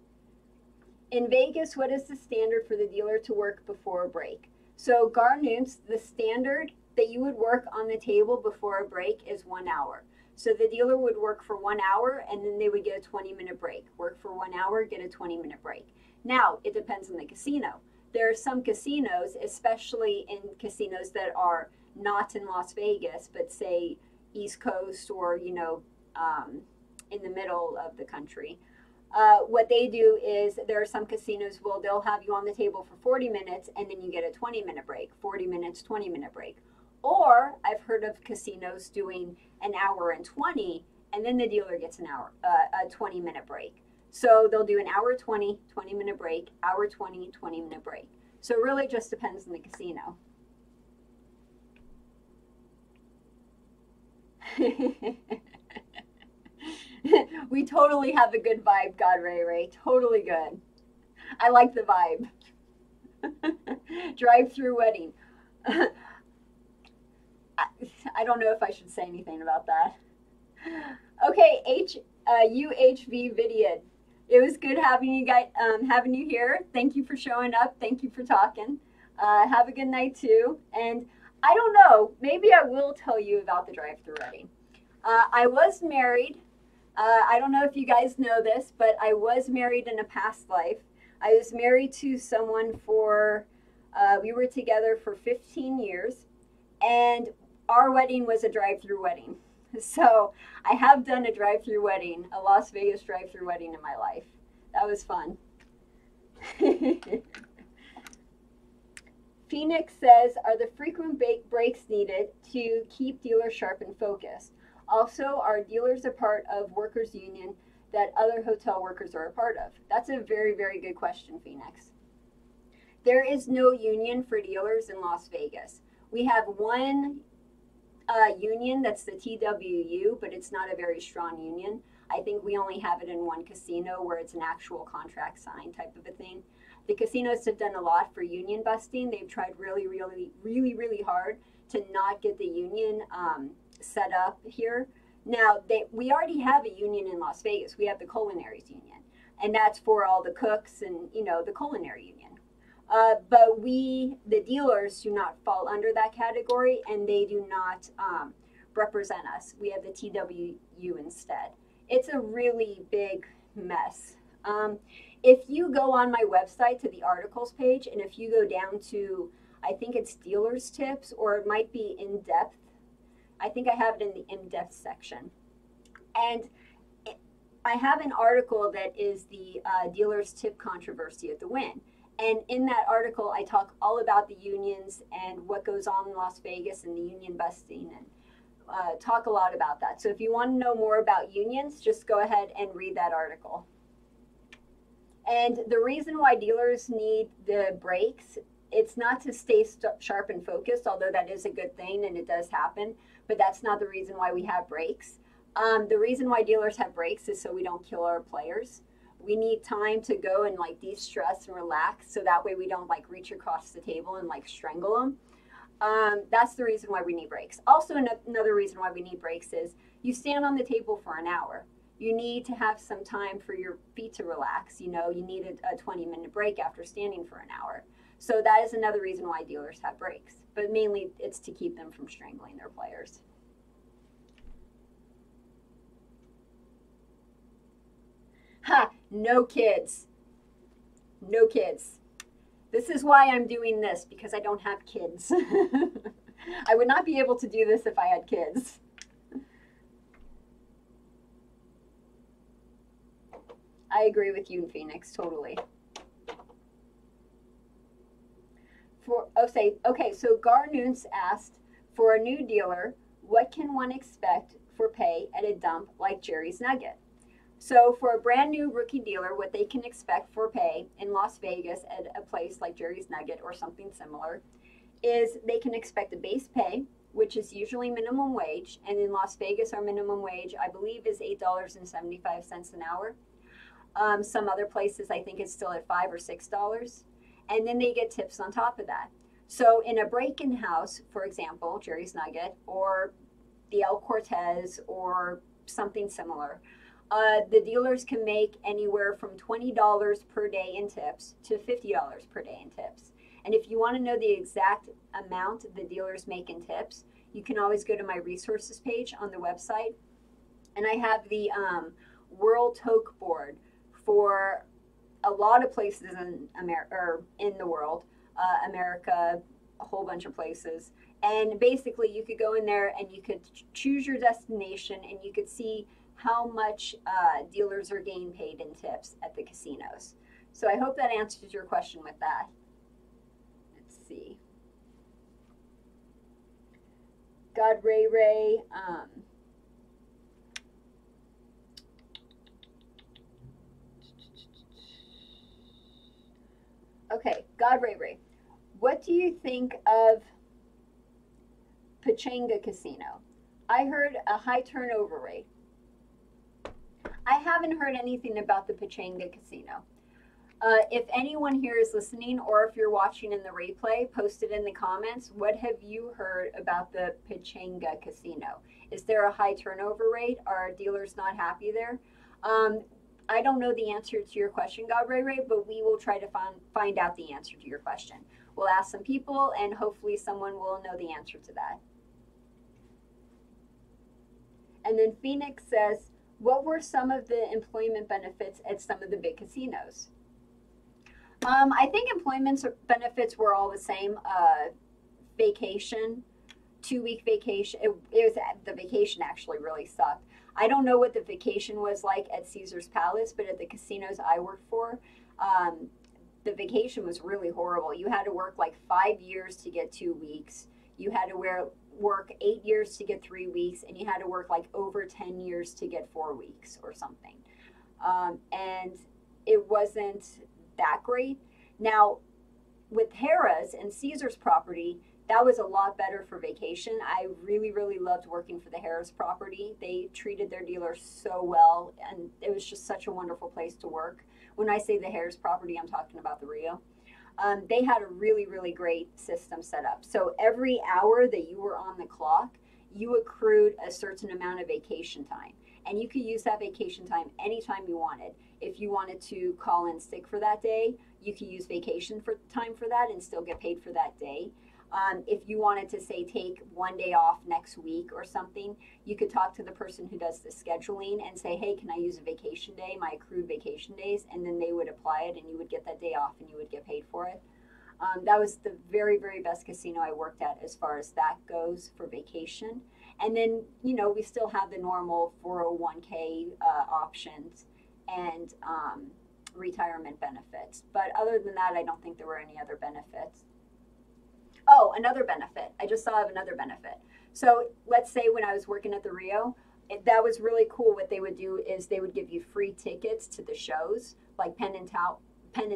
In Vegas, what is the standard for the dealer to work before a break? So Garnoots, the standard that you would work on the table before a break is 1 hour. So the dealer would work for 1 hour, and then they would get a 20-minute break. Work for 1 hour, get a 20-minute break. Now, it depends on the casino. There are some casinos, especially in casinos that are not in Las Vegas, but say East Coast or, you know, in the middle of the country. What they do is there are some casinos where they'll have you on the table for 40 minutes and then you get a 20-minute break, 40 minutes, 20-minute break. Or I've heard of casinos doing an hour and 20, and then the dealer gets an hour, a 20-minute break. So they'll do an hour 20, 20-minute break, hour 20, 20-minute break. So it really just depends on the casino. We totally have a good vibe, God Ray. Totally good. I like the vibe. Drive-through wedding. I don't know if I should say anything about that. Okay, UHV Vidyad. It was good having you guys, having you here. Thank you for showing up. Thank you for talking. Have a good night too. And I don't know, maybe I will tell you about the drive-through wedding. I was married. I don't know if you guys know this, but I was married in a past life. I was married to someone for, we were together for 15 years, and our wedding was a drive-through wedding. So I have done a drive-through wedding, a Las Vegas drive-through wedding in my life. That was fun. Phoenix says, are the frequent breaks needed to keep dealers sharp and focused? Also, are dealers a part of workers' union that other hotel workers are a part of? That's a very, very good question, Phoenix. There is no union for dealers in Las Vegas. We have one union, that's the TWU, but it's not a very strong union. I think we only have it in one casino where it's an actual contract signed type of a thing. The casinos have done a lot for union busting. They've tried really, really, really, really hard to not get the union set up here. Now, we already have a union in Las Vegas. We have the Culinaries Union, and that's for all the cooks and, you know, the culinary union. But we, the dealers, do not fall under that category, and they do not represent us. We have the TWU instead. It's a really big mess. If you go on my website to the articles page, and if you go down to, I think it's dealers tips, or it might be in depth. I think I have it in the in-depth section. And I have an article that is the dealers tip controversy at the Wynn. And in that article, I talk all about the unions and what goes on in Las Vegas and the union busting, and talk a lot about that. So if you want to know more about unions, just go ahead and read that article. And the reason why dealers need the breaks, it's not to stay sharp and focused, although that is a good thing and it does happen, but that's not the reason why we have breaks. The reason why dealers have breaks is so we don't kill our players. We need time to go and like de-stress and relax, so that way we don't like reach across the table and like strangle them. That's the reason why we need breaks. Also, another reason why we need breaks is you stand on the table for an hour. You need to have some time for your feet to relax. You know, you need a 20-minute break after standing for an hour. So that is another reason why dealers have breaks. But mainly it's to keep them from strangling their players. Ha! No kids. No kids. This is why I'm doing this, because I don't have kids. I would not be able to do this if I had kids. I agree with you, Phoenix, totally. Okay, so Garnoons asked, for a new dealer, what can one expect for pay at a dump like Jerry's Nugget? So for a brand new rookie dealer, what they can expect for pay in Las Vegas at a place like Jerry's Nugget or something similar is they can expect a base pay, which is usually minimum wage. And in Las Vegas, our minimum wage, I believe, is $8.75 an hour. Some other places, I think it's still at $5 or $6. And then they get tips on top of that. So in a break-in house, for example, Jerry's Nugget or the El Cortez or something similar, the dealers can make anywhere from $20 per day in tips to $50 per day in tips. And if you want to know the exact amount the dealers make in tips, you can always go to my resources page on the website. And I have the World Toke Board for a lot of places in the world, America, a whole bunch of places. And basically you could go in there and you could choose your destination and you could see how much dealers are getting paid in tips at the casinos. So I hope that answers your question with that. Let's see. God Ray. Okay, God Ray. What do you think of Pechanga Casino? I heard a high turnover rate. I haven't heard anything about the Pechanga Casino. If anyone here is listening, or if you're watching in the replay, post it in the comments. What have you heard about the Pechanga Casino? Is there a high turnover rate? Are dealers not happy there? I don't know the answer to your question, God Ray, but we will try to find out the answer to your question. We'll ask some people, and hopefully someone will know the answer to that. And then Phoenix says, what were some of the employment benefits at some of the big casinos? I think employment benefits were all the same. Vacation, 2-week vacation. The vacation actually really sucked. I don't know what the vacation was like at Caesar's Palace, but at the casinos I worked for, the vacation was really horrible. You had to work like 5 years to get 2 weeks. You had to work 8 years to get 3 weeks, and you had to work like over 10 years to get 4 weeks or something. And it wasn't that great. Now, with Harrah's and Caesar's property, that was a lot better for vacation. I really, really loved working for the Harrah's property. They treated their dealers so well, and it was just such a wonderful place to work. When I say the Harrah's property, I'm talking about the Rio. They had a really, really great system set up. So every hour that you were on the clock, you accrued a certain amount of vacation time. And you could use that vacation time anytime you wanted. If you wanted to call in sick for that day, you could use vacation time for that and still get paid for that day. If you wanted to, say, take one day off next week or something, you could talk to the person who does the scheduling and say, hey, can I use a vacation day, my accrued vacation days? And then they would apply it, and you would get that day off, and you would get paid for it. That was the very, very best casino I worked at as far as that goes for vacation. And then, you know, we still have the normal 401k options and retirement benefits. But other than that, I don't think there were any other benefits. Oh, another benefit. I just thought of another benefit. So let's say when I was working at the Rio, that was really cool. What they would do is they would give you free tickets to the shows, like Penn and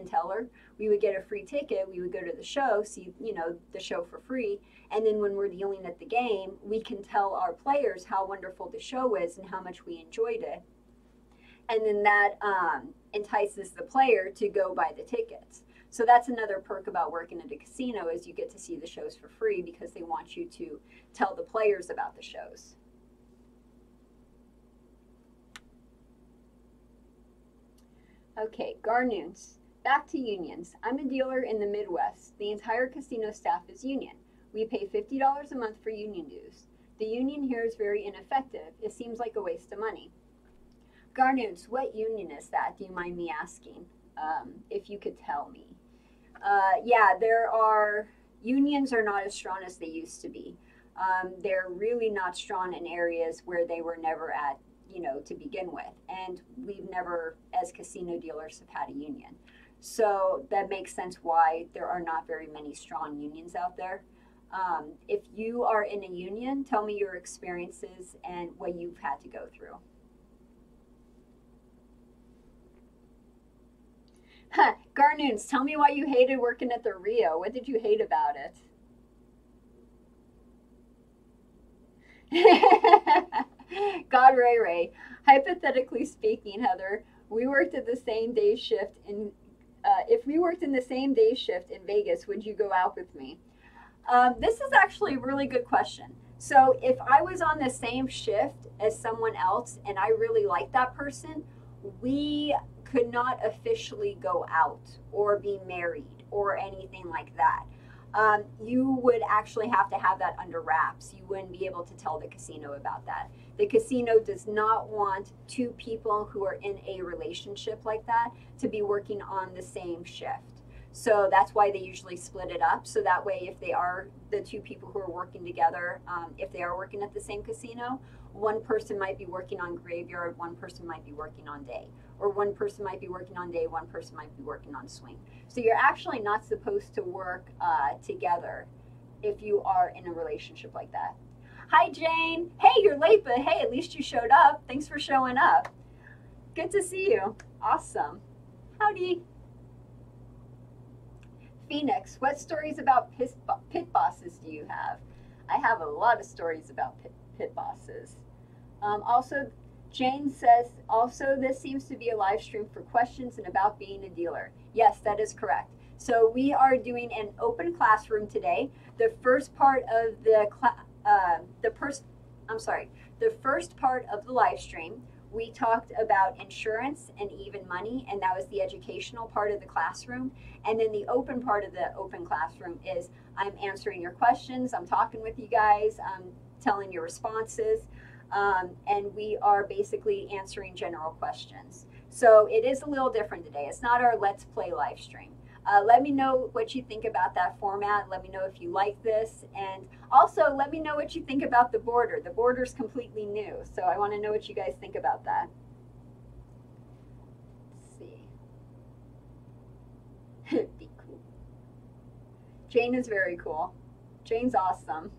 Teller. We would get a free ticket. We would go to the show, see, you know, the show for free. And then when we're dealing at the game, we can tell our players how wonderful the show is and how much we enjoyed it. And then that entices the player to go buy the tickets. So that's another perk about working at a casino, is you get to see the shows for free because they want you to tell the players about the shows. Okay, Garnoons. Back to unions. I'm a dealer in the Midwest. The entire casino staff is union. We pay $50 a month for union dues. The union here is very ineffective. It seems like a waste of money. Garnoons, what union is that? Do you mind me asking? If you could tell me. Yeah, unions are not as strong as they used to be. They're really not strong in areas where they were never at, you know, to begin with. And we've never, as casino dealers, have had a union. So that makes sense why there are not very many strong unions out there. If you are in a union, tell me your experiences and what you've had to go through. Garnoons, tell me why you hated working at the Rio. What did you hate about it? God Ray Ray. Hypothetically speaking, Heather, we worked at the same day shift in. If we worked in the same day shift in Vegas, would you go out with me? This is actually a really good question. So if I was on the same shift as someone else and I really liked that person, we could not officially go out or be married or anything like that. You would actually have to have that under wraps. You wouldn't be able to tell the casino about that. The casino does not want two people who are in a relationship like that to be working on the same shift. So that's why they usually split it up. So that way, if they are the two people who are working together, if they are working at the same casino, one person might be working on graveyard, one person might be working on day. Or one person might be working on day, one person might be working on swing. So you're actually not supposed to work together if you are in a relationship like that. Hi, Jane. Hey, you're late, but hey, at least you showed up. Thanks for showing up. Good to see you. Awesome. Howdy. Phoenix, what stories about pit bosses do you have? I have a lot of stories about pit bosses. Also, Jane says, also, this seems to be a live stream for questions and about being a dealer. Yes, that is correct. So we are doing an open classroom today. The first part of the first part of the live stream, we talked about insurance and even money, and that was the educational part of the classroom. And then the open part of the open classroom is I'm answering your questions, I'm talking with you guys, I'm telling your responses. And we are basically answering general questions. So it is a little different today. It's not our Let's Play live stream. Let me know what you think about that format. Let me know if you like this. And also let me know what you think about the border. The border is completely new. So I want to know what you guys think about that. Let's Be cool. Jane is very cool. Jane's awesome.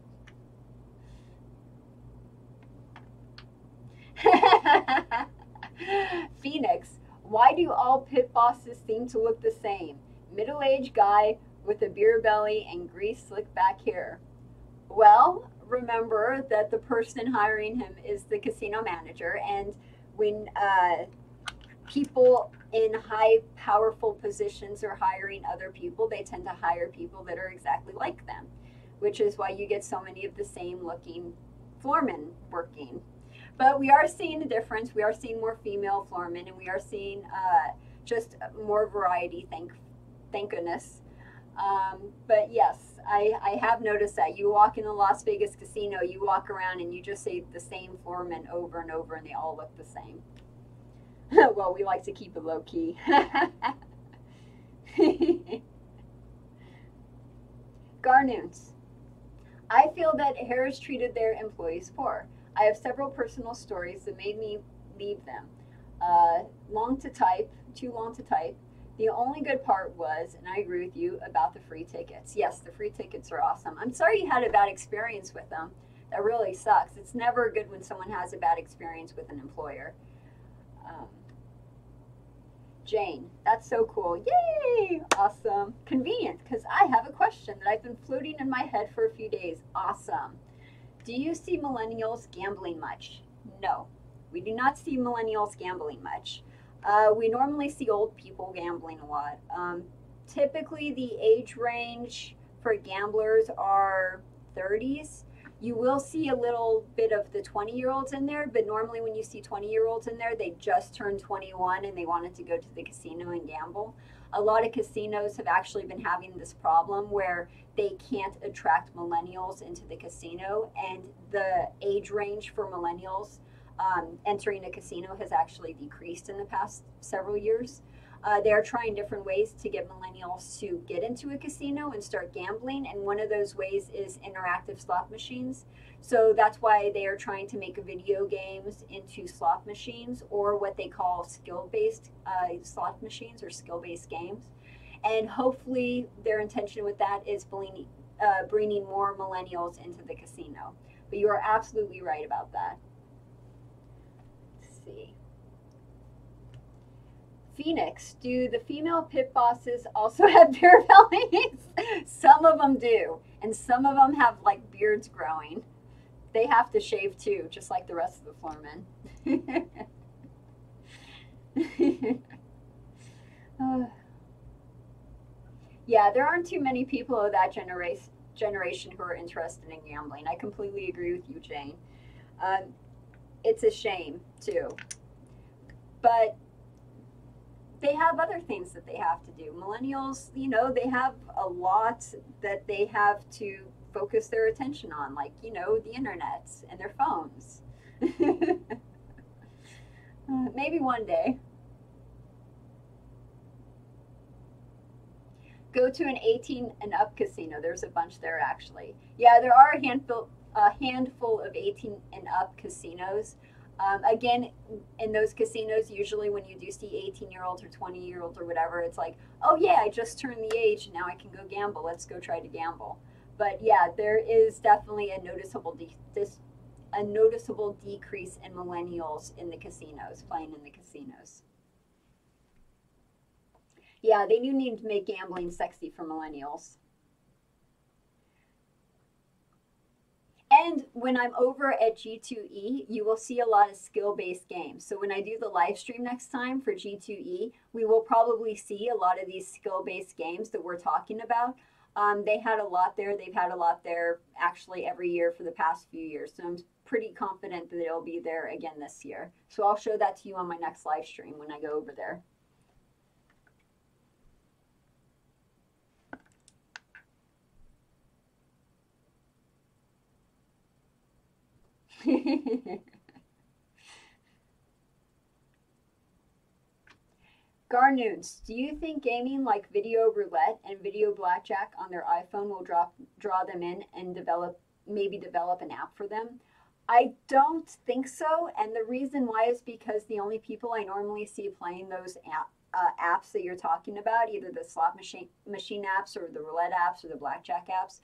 Phoenix, why do all pit bosses seem to look the same? Middle-aged guy with a beer belly and greased slick back hair. Well, remember that the person hiring him is the casino manager, and when people in high, powerful positions are hiring other people, they tend to hire people that are exactly like them, which is why you get so many of the same looking floormen working. But we are seeing a difference. We are seeing more female floormen, and we are seeing just more variety, thank goodness. But yes, I have noticed that. You walk in the Las Vegas casino, you walk around and you just see the same floormen over and over, and they all look the same. Well, we like to keep it low key. Garnoons. I feel that Harris treated their employees poor. I have several personal stories that made me leave them. Long to type, too long to type. The only good part was, and I agree with you, about the free tickets. Yes, the free tickets are awesome. I'm sorry you had a bad experience with them. That really sucks. It's never good when someone has a bad experience with an employer. Jane, that's so cool. Yay! Awesome. Convenient, because I have a question that I've been floating in my head for a few days. Awesome. Do you see millennials gambling much? No, we do not see millennials gambling much. We normally see old people gambling a lot. Typically, the age range for gamblers are 30s. You will see a little bit of the 20-year-olds in there, but normally when you see 20-year-olds in there, they just turned 21 and they wanted to go to the casino and gamble. A lot of casinos have actually been having this problem where they can't attract millennials into the casino, and the age range for millennials entering a casino has actually decreased in the past several years. They're trying different ways to get millennials to get into a casino and start gambling, and one of those ways is interactive slot machines. So that's why they are trying to make video games into slot machines, or what they call skill-based slot machines or skill-based games. And hopefully their intention with that is bringing more millennials into the casino. But you are absolutely right about that. Let's see. Phoenix, do the female pit bosses also have beer bellies? Some of them do, and some of them have like beards growing. They have to shave too, just like the rest of the floormen. Yeah, there aren't too many people of that generation who are interested in gambling. I completely agree with you, Jane. It's a shame too, but they have other things that they have to do. Millennials, you know, they have a lot that they have to focus their attention on, like, you know, the internet and their phones. Maybe one day. Go to an 18 and up casino. There's a bunch there, actually. Yeah, there are a handful of 18 and up casinos. Again, in those casinos, usually when you do see 18-year-olds or 20-year-olds or whatever, it's like, oh yeah, I just turned the age and now I can go gamble. Let's go try to gamble. But yeah, there is definitely a noticeable decrease in millennials in the casinos, playing in the casinos. Yeah, they do need to make gambling sexy for millennials. And when I'm over at G2E, you will see a lot of skill-based games. So when I do the live stream next time for G2E, we will probably see a lot of these skill-based games that we're talking about. They had a lot there. They've had a lot there actually every year for the past few years. So I'm pretty confident that it'll be there again this year. So I'll show that to you on my next live stream when I go over there. Garnoons, do you think gaming like video roulette and video blackjack on their iPhone will draw them in and maybe develop an app for them? I don't think so, and the reason why is because the only people I normally see playing those apps that you're talking about, either the slot machine apps or the roulette apps or the blackjack apps,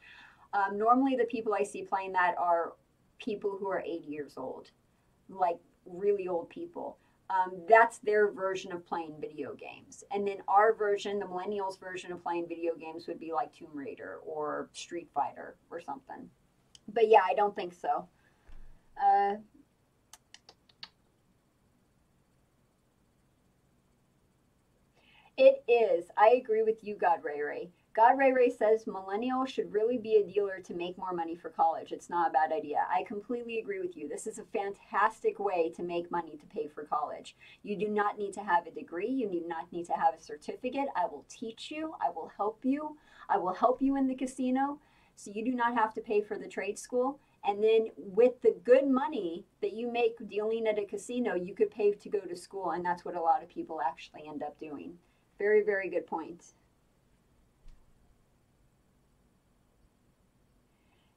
normally the people I see playing that are people who are 80 years old, like really old people. That's their version of playing video games. And then our version, the millennials' version of playing video games, would be like Tomb Raider or Street Fighter or something. But yeah, I don't think so. Uh, It is. I agree with you, God Ray Ray. God Ray Ray says millennial should really be a dealer to make more money for college. It's not a bad idea. I completely agree with you. This is a fantastic way to make money to pay for college. You do not need to have a degree. You do not need to have a certificate. I will teach you. I will help you. I will help you in the casino. So you do not have to pay for the trade school. And then with the good money that you make dealing at a casino, you could pay to go to school. And that's what a lot of people actually end up doing. Very, very good point.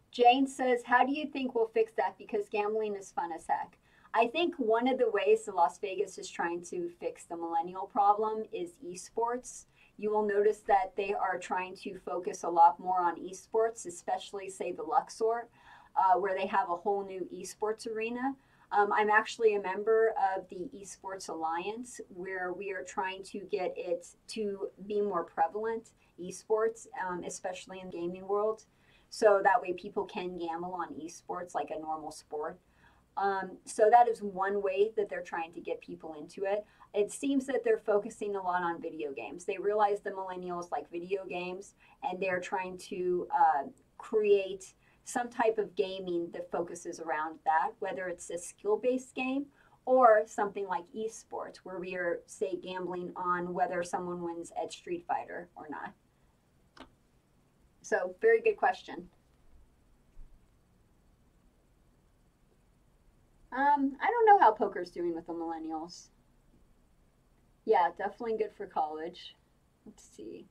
Jane says, how do you think we'll fix that? Because gambling is fun as heck. I think one of the ways that Las Vegas is trying to fix the millennial problem is esports. You will notice that they are trying to focus a lot more on esports, especially, say, the Luxor, where they have a whole new esports arena. I'm actually a member of the Esports Alliance, where we are trying to get it to be more prevalent, esports, especially in the gaming world. So that way people can gamble on esports like a normal sport. So that is one way that they're trying to get people into it. It seems that they're focusing a lot on video games. They realize the millennials like video games, and they're trying to create some type of gaming that focuses around that, whether it's a skill-based game or something like esports, where we are, say, gambling on whether someone wins at Street Fighter or not. So, very good question. I don't know how poker's doing with the millennials. Yeah, definitely good for college. Let's see.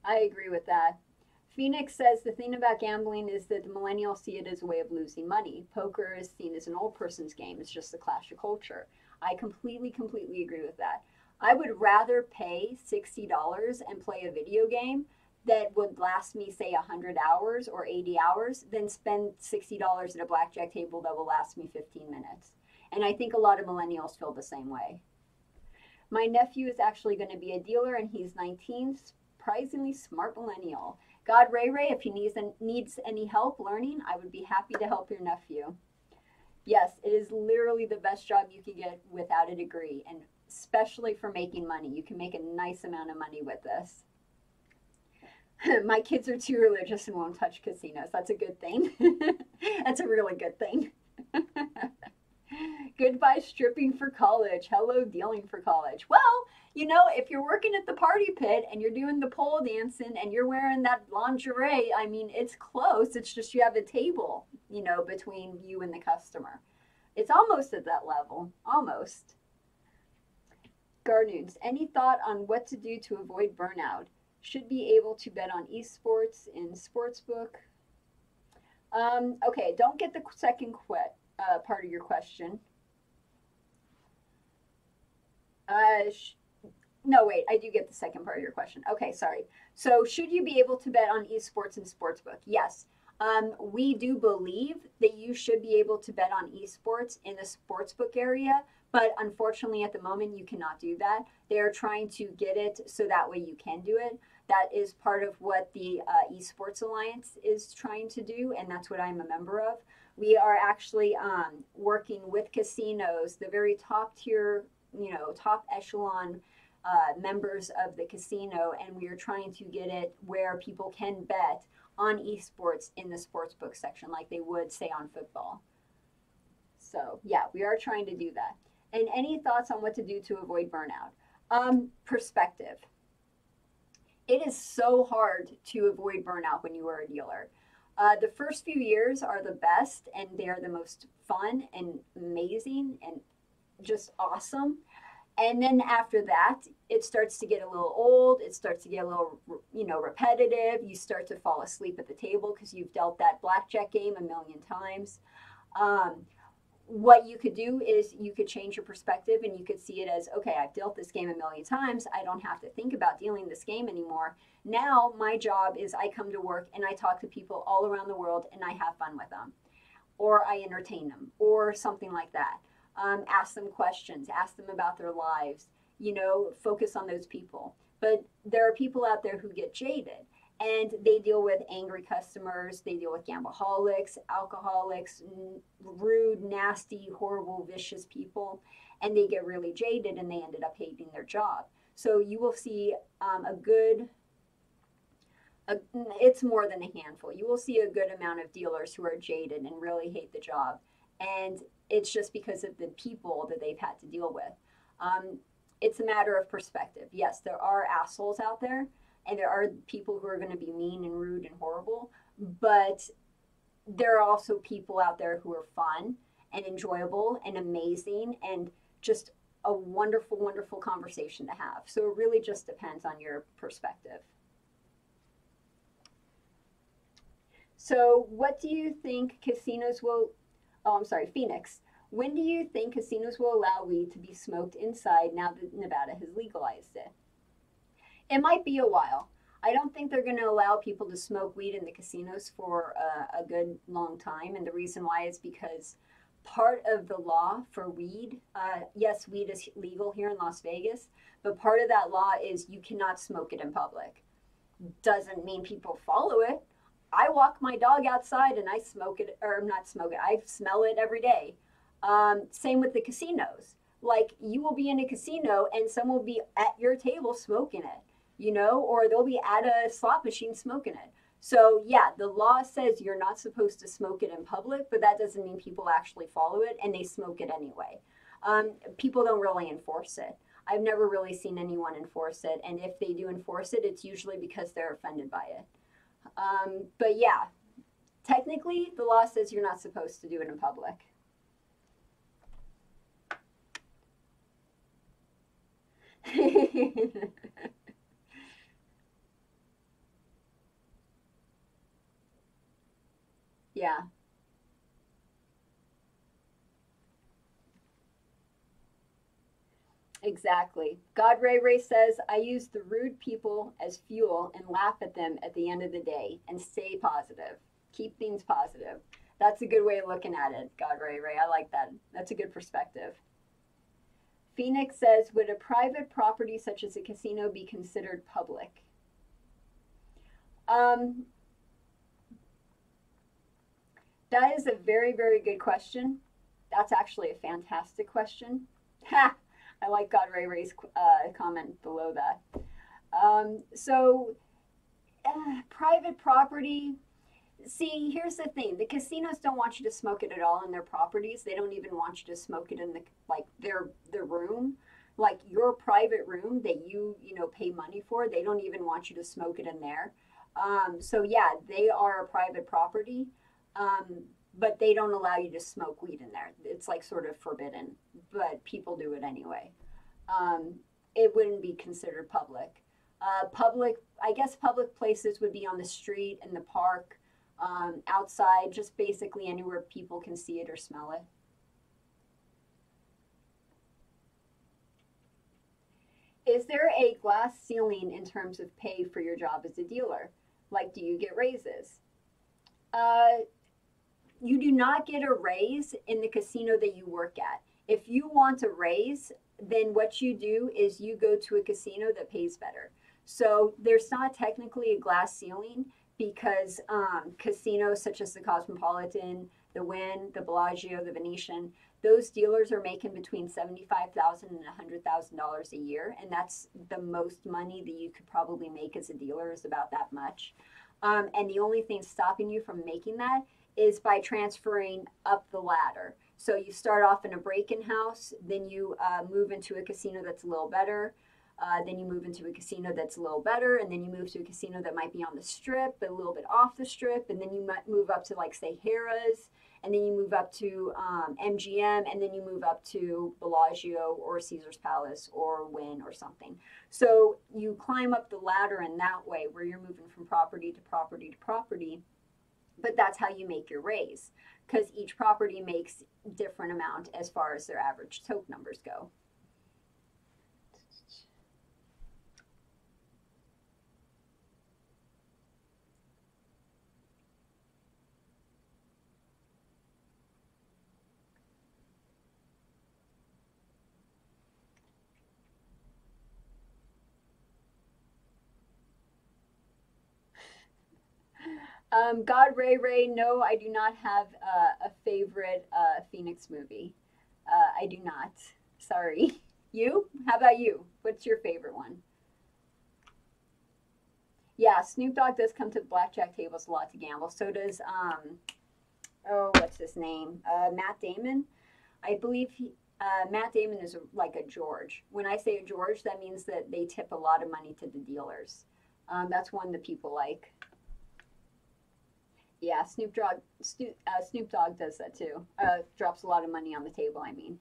I agree with that. Phoenix says the thing about gambling is that the millennials see it as a way of losing money. Poker is seen as an old person's game. It's just a clash of culture. I completely, completely agree with that. I would rather pay $60 and play a video game that would last me, say, 100 hours or 80 hours than spend $60 at a blackjack table that will last me 15 minutes. And I think a lot of millennials feel the same way. My nephew is actually going to be a dealer, and he's 19, surprisingly smart millennial. God Ray Ray, if he needs any help learning, I would be happy to help your nephew. Yes, it is literally the best job you can get without a degree, and especially for making money. You can make a nice amount of money with this. My kids are too religious and won't touch casinos. That's a good thing. That's a really good thing. Goodbye stripping for college. Hello dealing for college. Well, you know, if you're working at the party pit and you're doing the pole dancing and you're wearing that lingerie, I mean, it's close. It's just you have a table, you know, between you and the customer. It's almost at that level. Almost. Garnoons, any thought on what to do to avoid burnout? Should be able to bet on esports in sportsbook. Okay, don't get the second part of your question. No, wait, I do get the second part of your question. Okay, sorry. So should you be able to bet on esports and sportsbook? Yes. We do believe that you should be able to bet on esports in the sportsbook area, but unfortunately at the moment you cannot do that. They're trying to get it so that way you can do it. That is part of what the Esports Alliance is trying to do, and that's what I'm a member of. We are actually working with casinos, the very top tier, you know, top echelon members of the casino, and we are trying to get it where people can bet on esports in the sportsbook section like they would, say, on football. So yeah, we are trying to do that. And any thoughts on what to do to avoid burnout? Perspective. It is so hard to avoid burnout when you are a dealer. The first few years are the best, and they are the most fun and amazing and just awesome. And then after that, it starts to get a little old. It starts to get a little, you know, repetitive. You start to fall asleep at the table because you've dealt that blackjack game a million times. what you could do is you could change your perspective and you could see it as, okay, I've dealt this game a million times. I don't have to think about dealing this game anymore. Now my job is I come to work and I talk to people all around the world and I have fun with them, or I entertain them, or something like that. Ask them questions, ask them about their lives, focus on those people. But there are people out there who get jaded and they deal with angry customers, they deal with gambleaholics, alcoholics, rude, nasty, horrible, vicious people, and they get really jaded and they ended up hating their job. So you will see it's more than a handful. You will see a good amount of dealers who are jaded and really hate the job. And it's just because of the people that they've had to deal with. It's a matter of perspective. Yes, there are assholes out there, and there are people who are going to be mean and rude and horrible, but there are also people out there who are fun and enjoyable and amazing and just a wonderful, wonderful conversation to have. So it really just depends on your perspective. So what do you think casinos will, oh, I'm sorry, Phoenix. When do you think casinos will allow weed to be smoked inside now that Nevada has legalized it? It might be a while. I don't think they're going to allow people to smoke weed in the casinos for a good long time. And the reason why is because part of the law for weed, yes, weed is legal here in Las Vegas, but part of that law is you cannot smoke it in public. Doesn't mean people follow it. I walk my dog outside and I smoke it, or not smoke it, I smell it every day. Same with the casinos. Like, you will be in a casino and someone will be at your table smoking it, or they'll be at a slot machine smoking it. So yeah, the law says you're not supposed to smoke it in public, but that doesn't mean people actually follow it and they smoke it anyway. People don't really enforce it. I've never really seen anyone enforce it. And if they do enforce it, it's usually because they're offended by it. But yeah, technically the law says you're not supposed to do it in public. Yeah, exactly. God Ray Ray says, I use the rude people as fuel and laugh at them at the end of the day and stay positive. Keep things positive. That's a good way of looking at it, God Ray Ray. I like that. That's a good perspective. Phoenix says, would a private property such as a casino be considered public? That is a very, very good question. That's actually a fantastic question. Ha! I like God Ray Ray's comment below that. Private property. See, here's the thing: the casinos don't want you to smoke it at all in their properties. They don't even want you to smoke it in their room, like your private room that you pay money for. They don't even want you to smoke it in there. So yeah, they are a private property, but they don't allow you to smoke weed in there. It's like sort of forbidden, but people do it anyway. It wouldn't be considered public. I guess public places would be on the street, in the park, outside, just basically anywhere people can see it or smell it. Is there a glass ceiling in terms of pay for your job as a dealer? Like, do you get raises? You do not get a raise in the casino that you work at. If you want a raise, then what you do is you go to a casino that pays better. So there's not technically a glass ceiling because casinos such as the Cosmopolitan, the Wynn, the Bellagio, the Venetian, those dealers are making between $75,000 and $100,000 a year, and that's the most money that you could probably make as a dealer, is about that much. And the only thing stopping you from making that is by transferring up the ladder. So you start off in a break-in house, then you move into a casino that's a little better. Then you move into a casino that's a little better, and then you move to a casino that might be on the strip, but a little bit off the strip, and then you might move up to, like, say, Harrah's, and then you move up to MGM, and then you move up to Bellagio or Caesar's Palace or Wynn or something. So you climb up the ladder in that way, where you're moving from property to property to property. but that's how you make your raise, because each property makes different amount as far as their average toke numbers go. God Ray Ray, no, I do not have a favorite Phoenix movie. I do not. Sorry. You? How about you? What's your favorite one? Yeah, Snoop Dogg does come to blackjack tables a lot to gamble. So does oh, what's his name? Matt Damon. I believe Matt Damon is like a George. When I say a George, that means that they tip a lot of money to the dealers. That's one that people like. Yeah, Snoop Dogg does that too. Drops a lot of money on the table, I mean.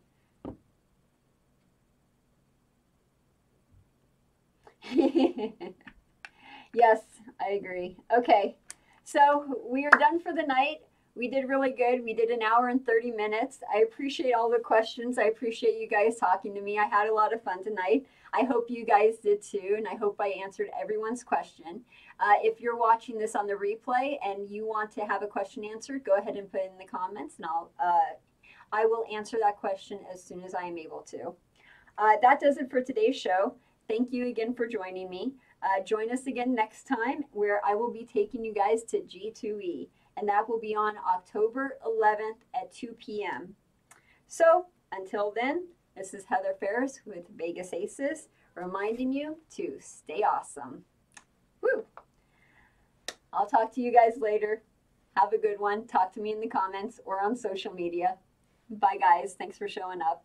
Yes, I agree. Okay, so we are done for the night. We did really good. We did an hour and 30 minutes. I appreciate all the questions. I appreciate you guys talking to me. I had a lot of fun tonight. I hope you guys did too, and I hope I answered everyone's question. If you're watching this on the replay and you want to have a question answered, go ahead and put it in the comments, and I will answer that question as soon as I am able to. That does it for today's show. Thank you again for joining me. Join us again next time, where I will be taking you guys to G2E, and that will be on October 11th at 2 p.m. So until then, this is Heather Ferris with Vegas Aces, reminding you to stay awesome. Woo! I'll talk to you guys later. Have a good one. Talk to me in the comments or on social media. Bye, guys. Thanks for showing up.